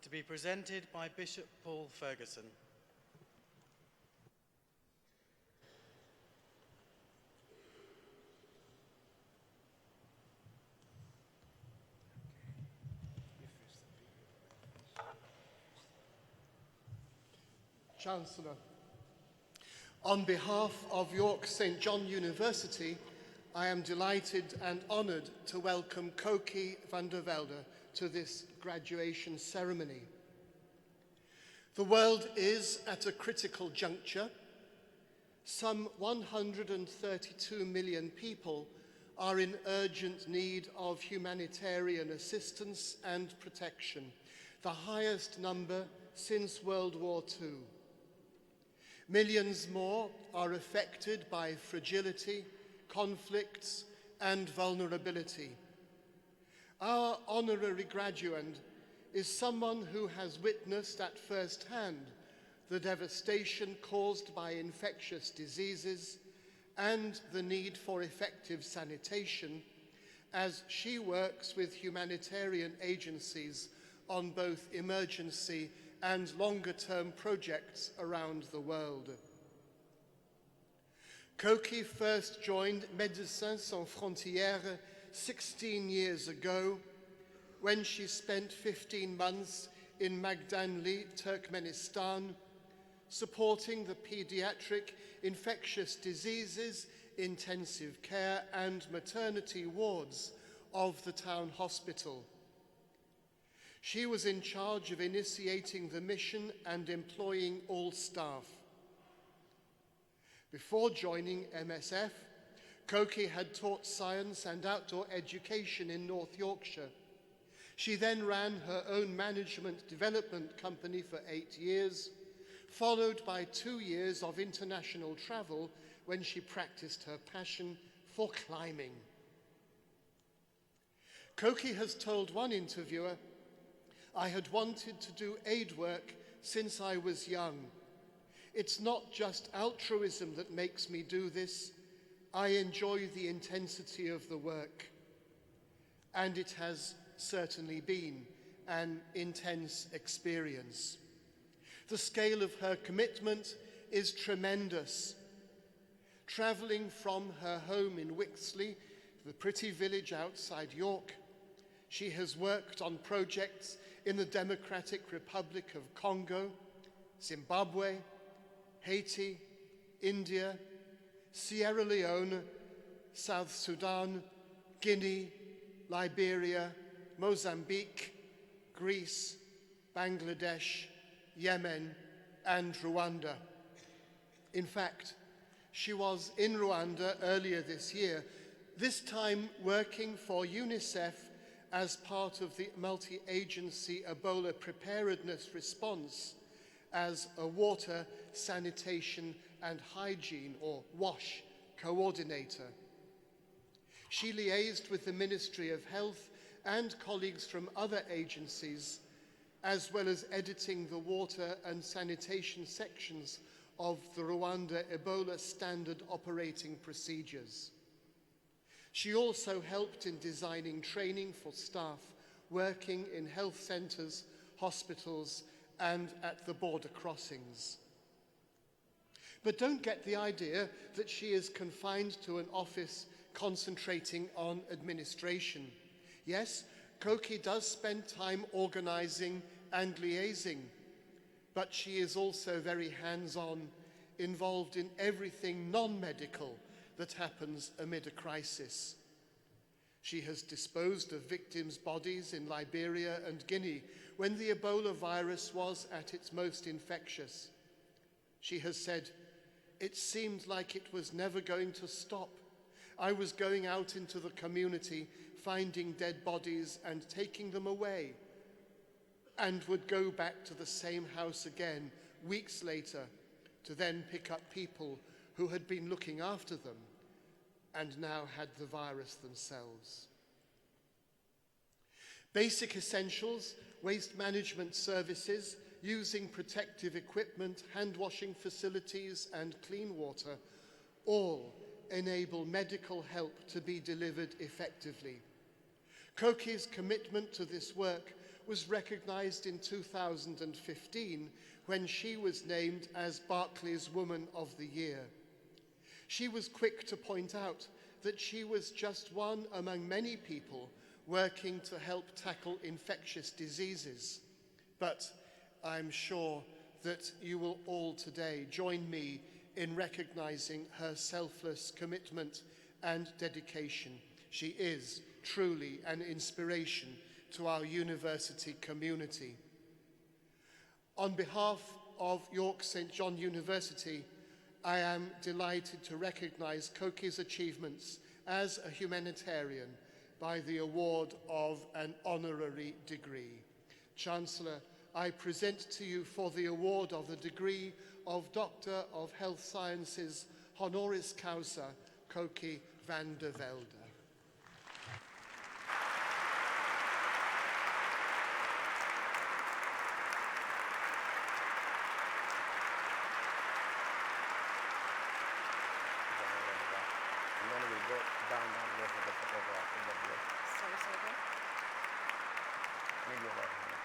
to be presented by Bishop Paul Ferguson. Chancellor, on behalf of York St John University, I am delighted and honoured to welcome Koki van der Velde to this graduation ceremony. The world is at a critical juncture. Some 132 million people are in urgent need of humanitarian assistance and protection, the highest number since World War II. Millions more are affected by fragility, conflicts, and vulnerability. Our honorary graduand is someone who has witnessed at first hand the devastation caused by infectious diseases and the need for effective sanitation as she works with humanitarian agencies on both emergency and longer-term projects around the world. Koki first joined Médecins Sans Frontières 16 years ago when she spent 15 months in Magdanli, Turkmenistan, supporting the pediatric infectious diseases, intensive care and maternity wards of the town hospital. She was in charge of initiating the mission and employing all staff. Before joining MSF, Koki had taught science and outdoor education in North Yorkshire. She then ran her own management development company for 8 years, followed by 2 years of international travel when she practiced her passion for climbing. Koki has told one interviewer, "I had wanted to do aid work since I was young. It's not just altruism that makes me do this. I enjoy the intensity of the work." And it has certainly been an intense experience. The scale of her commitment is tremendous. Travelling from her home in Wixley, the pretty village outside York, she has worked on projects in the Democratic Republic of Congo, Zimbabwe, Haiti, India, Sierra Leone, South Sudan, Guinea, Liberia, Mozambique, Greece, Bangladesh, Yemen, and Rwanda. In fact, she was in Rwanda earlier this year, this time working for UNICEF as part of the multi-agency Ebola preparedness response as a water, sanitation and hygiene, or WASH, coordinator. She liaised with the Ministry of Health and colleagues from other agencies, as well as editing the water and sanitation sections of the Rwanda Ebola Standard Operating Procedures. She also helped in designing training for staff working in health centres, hospitals, and at the border crossings. But don't get the idea that she is confined to an office concentrating on administration. Yes, Koki does spend time organising and liaising, but she is also very hands-on, involved in everything non-medical that happens amid a crisis. She has disposed of victims' bodies in Liberia and Guinea when the Ebola virus was at its most infectious. She has said, "It seemed like it was never going to stop. I was going out into the community, finding dead bodies and taking them away, and would go back to the same house again weeks later to then pick up people who had been looking after them and now had the virus themselves." Basic essentials, waste management services, using protective equipment, hand washing facilities and clean water, all enable medical help to be delivered effectively. Koki's commitment to this work was recognized in 2015 when she was named as Barclays Woman of the Year. She was quick to point out that she was just one among many people working to help tackle infectious diseases. But I'm sure that you will all today join me in recognizing her selfless commitment and dedication. She is truly an inspiration to our university community. On behalf of York St John University, I am delighted to recognize Koki's achievements as a humanitarian by the award of an honorary degree. Chancellor, I present to you for the award of the degree of Doctor of Health Sciences, honoris causa, Koki van der Velde. And then we'll go down there for the photograph in the blue. Sorry. Need your right hand.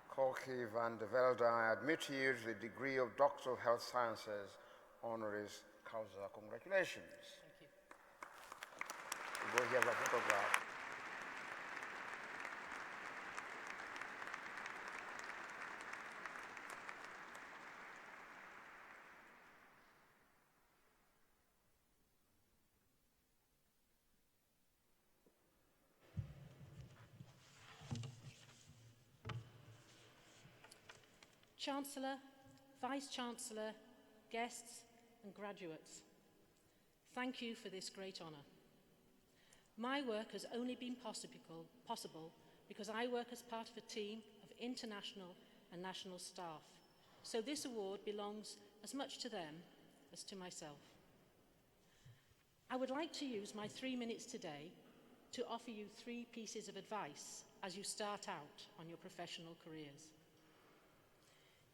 Koki van der Velde, I admit to you to the degree of Doctor of Health Sciences, honoris causa. Congratulations. Thank you. You go here for a photograph. Chancellor, Vice-Chancellor, guests and graduates, thank you for this great honour. My work has only been possible because I work as part of a team of international and national staff, so this award belongs as much to them as to myself. I would like to use my 3 minutes today to offer you 3 pieces of advice as you start out on your professional careers.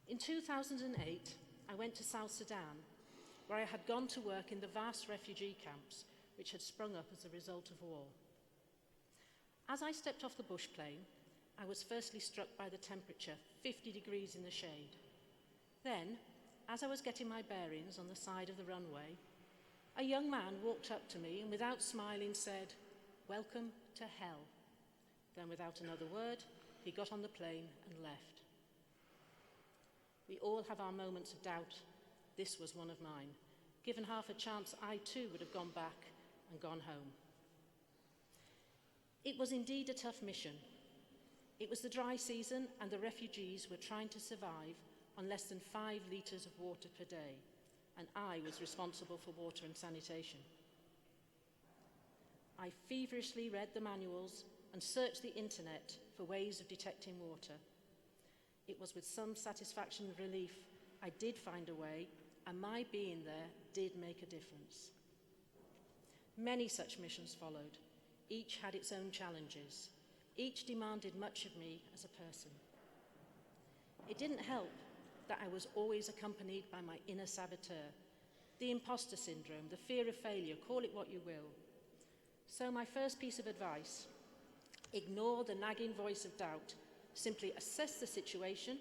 In 2008, I went to South Sudan, where I had gone to work in the vast refugee camps which had sprung up as a result of war. As I stepped off the bush plane, I was firstly struck by the temperature, 50 degrees in the shade. Then, as I was getting my bearings on the side of the runway, a young man walked up to me and without smiling said, "Welcome to hell." Then without another word, he got on the plane and left. We all have our moments of doubt. This was one of mine. Given half a chance, I too would have gone back and gone home. It was indeed a tough mission. It was the dry season and the refugees were trying to survive on less than 5 litres of water per day, and I was responsible for water and sanitation. I feverishly read the manuals and searched the internet for ways of detecting water. It was with some satisfaction and relief I did find a way, and my being there did make a difference. Many such missions followed. Each had its own challenges. Each demanded much of me as a person. It didn't help that I was always accompanied by my inner saboteur, the imposter syndrome, the fear of failure, call it what you will. So my first piece of advice, ignore the nagging voice of doubt. Simply assess the situation,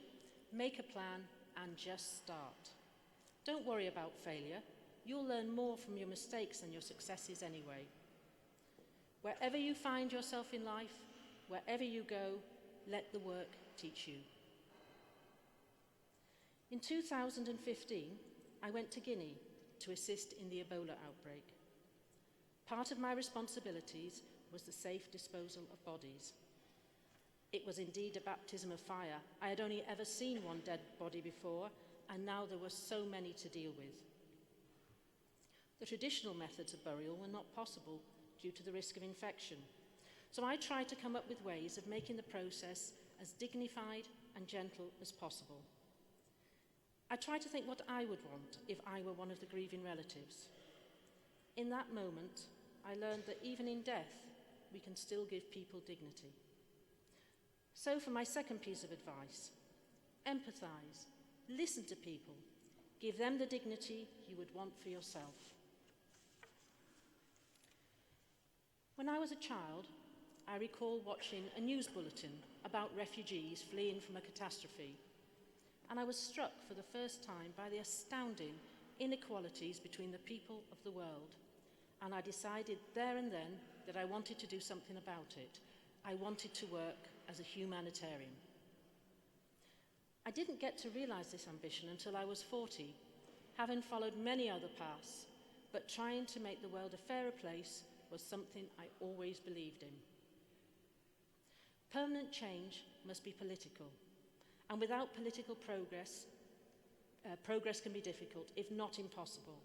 make a plan, and just start. Don't worry about failure. You'll learn more from your mistakes than your successes anyway. Wherever you find yourself in life, wherever you go, let the work teach you. In 2015, I went to Guinea to assist in the Ebola outbreak. Part of my responsibilities was the safe disposal of bodies. It was indeed a baptism of fire. I had only ever seen one dead body before, and now there were so many to deal with. The traditional methods of burial were not possible due to the risk of infection, so I tried to come up with ways of making the process as dignified and gentle as possible. I tried to think what I would want if I were one of the grieving relatives. In that moment, I learned that even in death, we can still give people dignity. So for my second piece of advice, empathise, listen to people, Give them the dignity you would want for yourself. When I was a child, I recall watching a news bulletin about refugees fleeing from a catastrophe, and I was struck for the first time by the astounding inequalities between the people of the world, and I decided there and then that I wanted to do something about it. I wanted to work as a humanitarian. I didn't get to realize this ambition until I was 40, having followed many other paths, but trying to make the world a fairer place was something I always believed in. Permanent change must be political, and without political progress, progress can be difficult, if not impossible.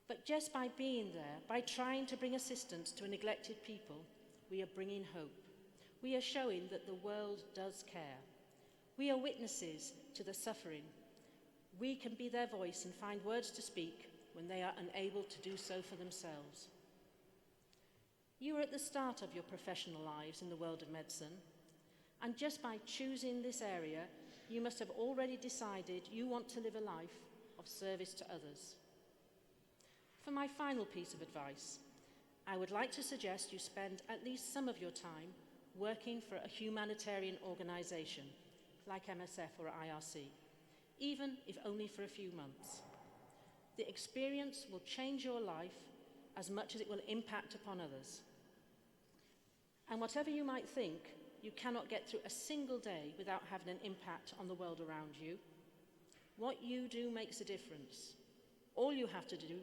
But just by being there, by trying to bring assistance to a neglected people, we are bringing hope. We are showing that the world does care. We are witnesses to the suffering. We can be their voice and find words to speak when they are unable to do so for themselves. You are at the start of your professional lives in the world of medicine, and just by choosing this area, you must have already decided you want to live a life of service to others. For my final piece of advice, I would like to suggest you spend at least some of your time working for a humanitarian organisation like MSF or IRC, even if only for a few months. The experience will change your life as much as it will impact upon others. And whatever you might think, you cannot get through a single day without having an impact on the world around you. What you do makes a difference. All you have to do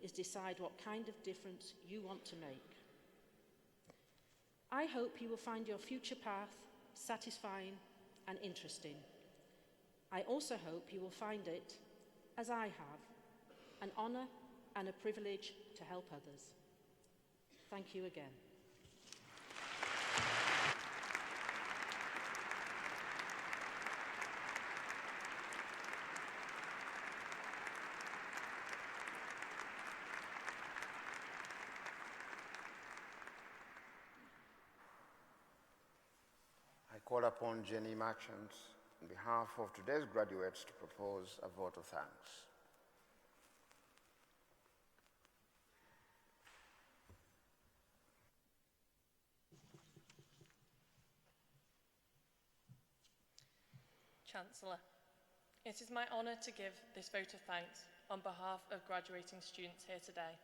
is decide what kind of difference you want to make. I hope you will find your future path satisfying and interesting. I also hope you will find it, as I have, an honour and a privilege to help others. Thank you again. I call upon Jenny Marchant, on behalf of today's graduates, to propose a vote of thanks. Chancellor, it is my honour to give this vote of thanks on behalf of graduating students here today.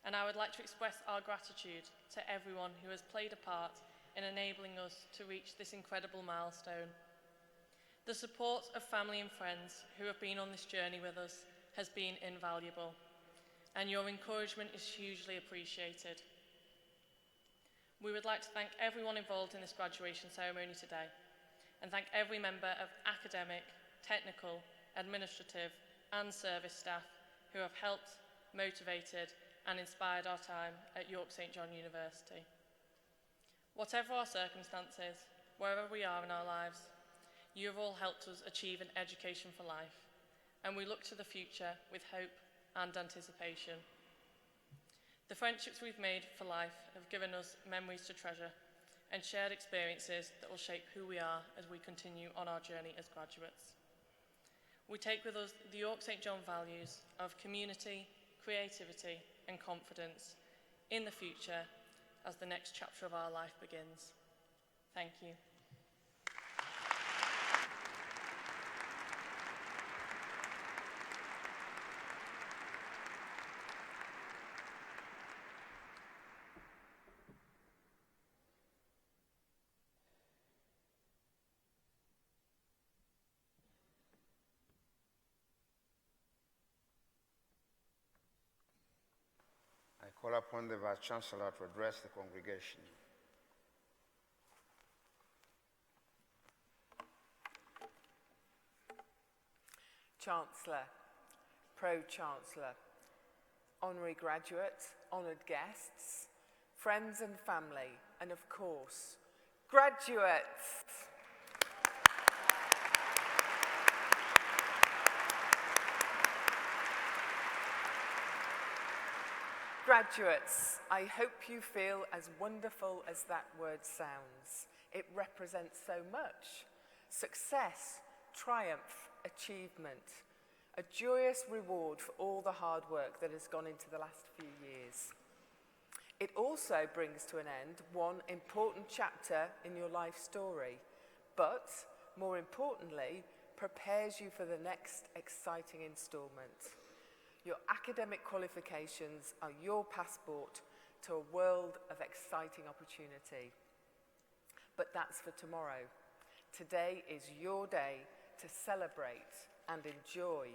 And I would like to express our gratitude to everyone who has played a part in enabling us to reach this incredible milestone. The support of family and friends who have been on this journey with us has been invaluable, and your encouragement is hugely appreciated. We would like to thank everyone involved in this graduation ceremony today, and thank every member of academic, technical, administrative and service staff who have helped, motivated and inspired our time at York St John University. Whatever our circumstances, wherever we are in our lives, you have all helped us achieve an education for life, and we look to the future with hope and anticipation. The friendships we've made for life have given us memories to treasure and shared experiences that will shape who we are as we continue on our journey as graduates. We take with us the York St John values of community, creativity and confidence in the future as the next chapter of our life begins. Thank you. I call upon the Vice-Chancellor to address the congregation. Chancellor, Pro-Chancellor, honorary graduates, honoured guests, friends and family, and of course, graduates. Graduates, I hope you feel as wonderful as that word sounds. It represents so much: success, triumph, achievement. a joyous reward for all the hard work that has gone into the last few years. It also brings to an end one important chapter in your life story, but more importantly, prepares you for the next exciting instalment. Your academic qualifications are your passport to a world of exciting opportunity. But that's for tomorrow. Today is your day to celebrate and enjoy.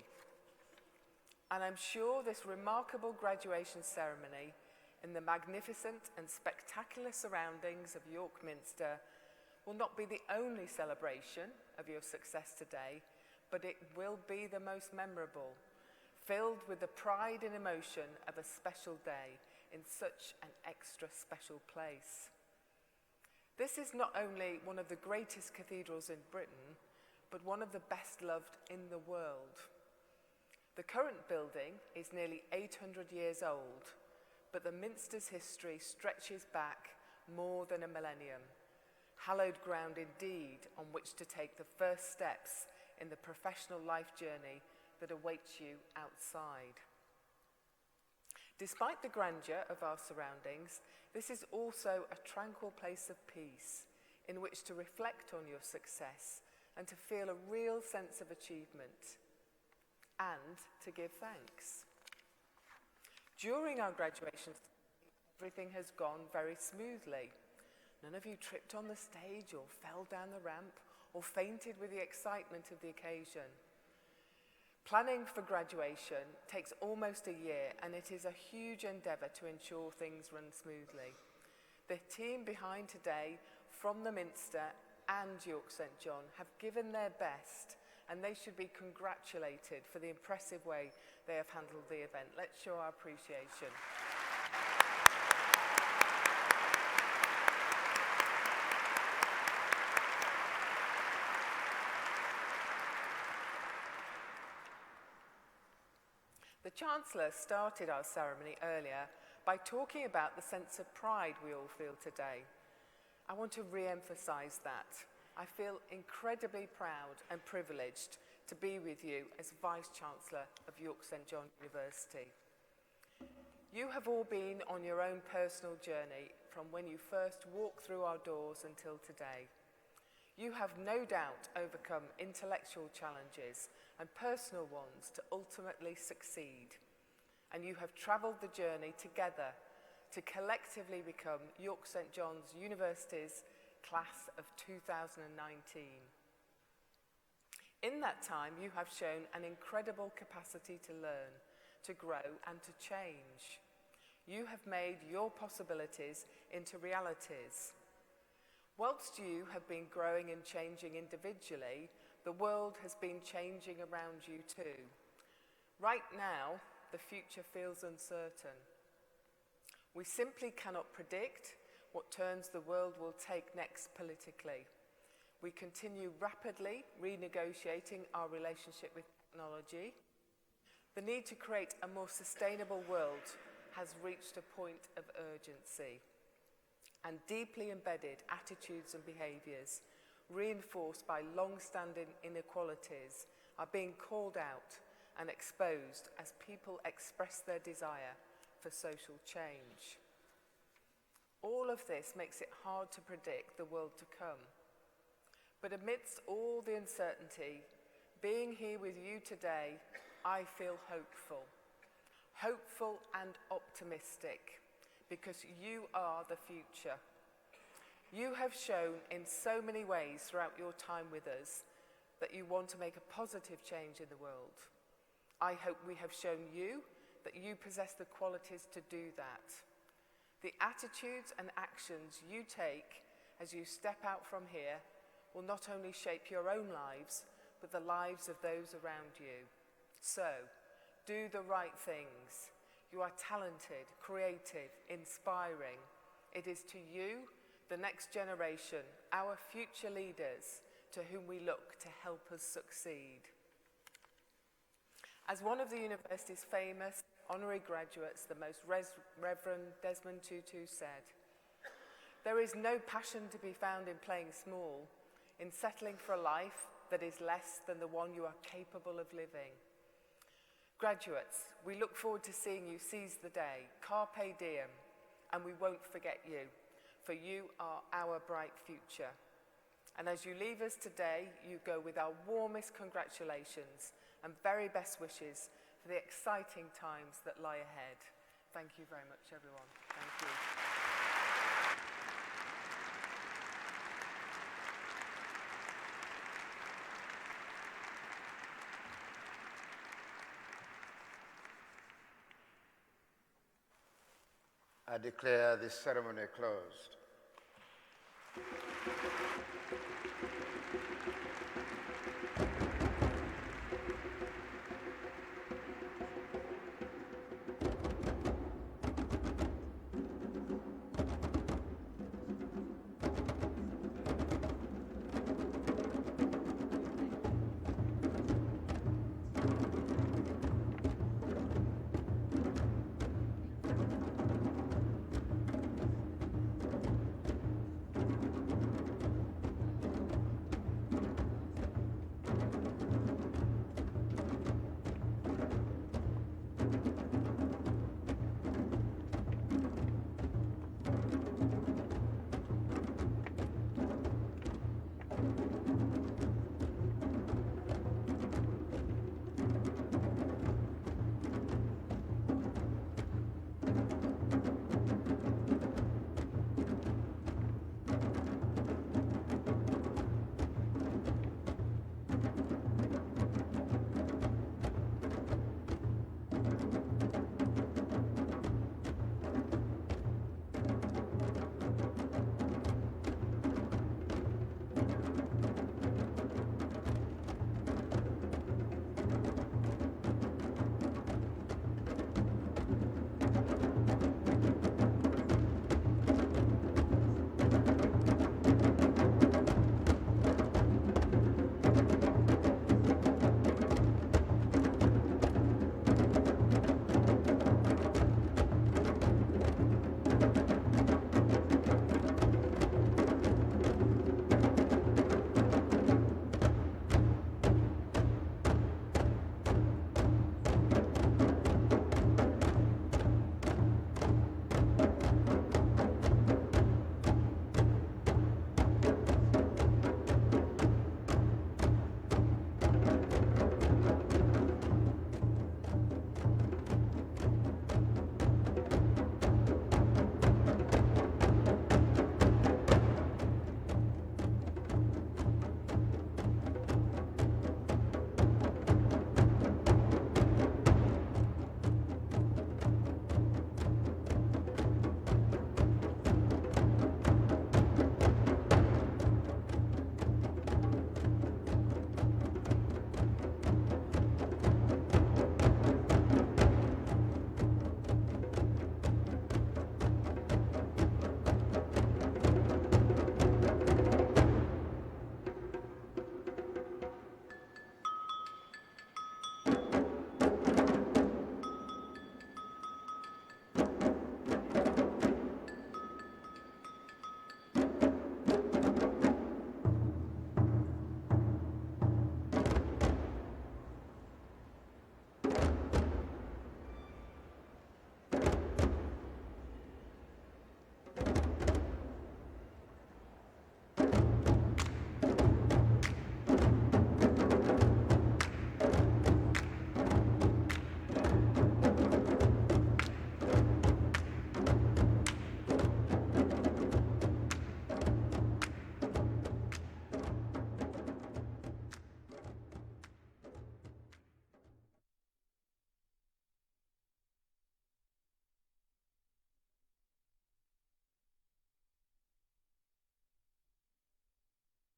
And I'm sure this remarkable graduation ceremony in the magnificent and spectacular surroundings of York Minster will not be the only celebration of your success today, but it will be the most memorable, filled with the pride and emotion of a special day in such an extra special place. This is not only one of the greatest cathedrals in Britain, but one of the best loved in the world. The current building is nearly 800 years old, but the Minster's history stretches back more than a millennium. Hallowed ground indeed on which to take the first steps in the professional life journey that awaits you outside. Despite the grandeur of our surroundings, this is also a tranquil place of peace in which to reflect on your success and to feel a real sense of achievement and to give thanks. During our graduation, everything has gone very smoothly. None of you tripped on the stage or fell down the ramp or fainted with the excitement of the occasion. Planning for graduation takes almost a year, and it is a huge endeavour to ensure things run smoothly. The team behind today from the Minster and York St John have given their best, and they should be congratulated for the impressive way they have handled the event. Let's show our appreciation. The Chancellor started our ceremony earlier by talking about the sense of pride we all feel today. I want to re-emphasise that. I feel incredibly proud and privileged to be with you as Vice-Chancellor of York St John University. You have all been on your own personal journey from when you first walked through our doors until today. You have no doubt overcome intellectual challenges and personal ones to ultimately succeed. And you have travelled the journey together to collectively become York St John's University's class of 2019. In that time, you have shown an incredible capacity to learn, to grow and to change. You have made your possibilities into realities. Whilst you have been growing and changing individually, the world has been changing around you too. Right now, the future feels uncertain. We simply cannot predict what turns the world will take next politically. We continue rapidly renegotiating our relationship with technology. The need to create a more sustainable world has reached a point of urgency. And deeply embedded attitudes and behaviours, reinforced by long-standing inequalities, are being called out and exposed as people express their desire for social change. All of this makes it hard to predict the world to come. But amidst all the uncertainty, being here with you today, I feel hopeful. Hopeful and optimistic, because you are the future. You have shown in so many ways throughout your time with us that you want to make a positive change in the world. I hope we have shown you that you possess the qualities to do that. The attitudes and actions you take as you step out from here will not only shape your own lives, but the lives of those around you. So, do the right things. You are talented, creative, inspiring. It is to you, the next generation, our future leaders, to whom we look to help us succeed. As one of the university's famous honorary graduates, the Most Reverend Desmond Tutu said, "There is no passion to be found in playing small, in settling for a life that is less than the one you are capable of living. Graduates, we look forward to seeing you seize the day, carpe diem, and we won't forget you, for you are our bright future. And as you leave us today, you go with our warmest congratulations and very best wishes for the exciting times that lie ahead. Thank you very much, everyone. Thank you. I declare this ceremony closed.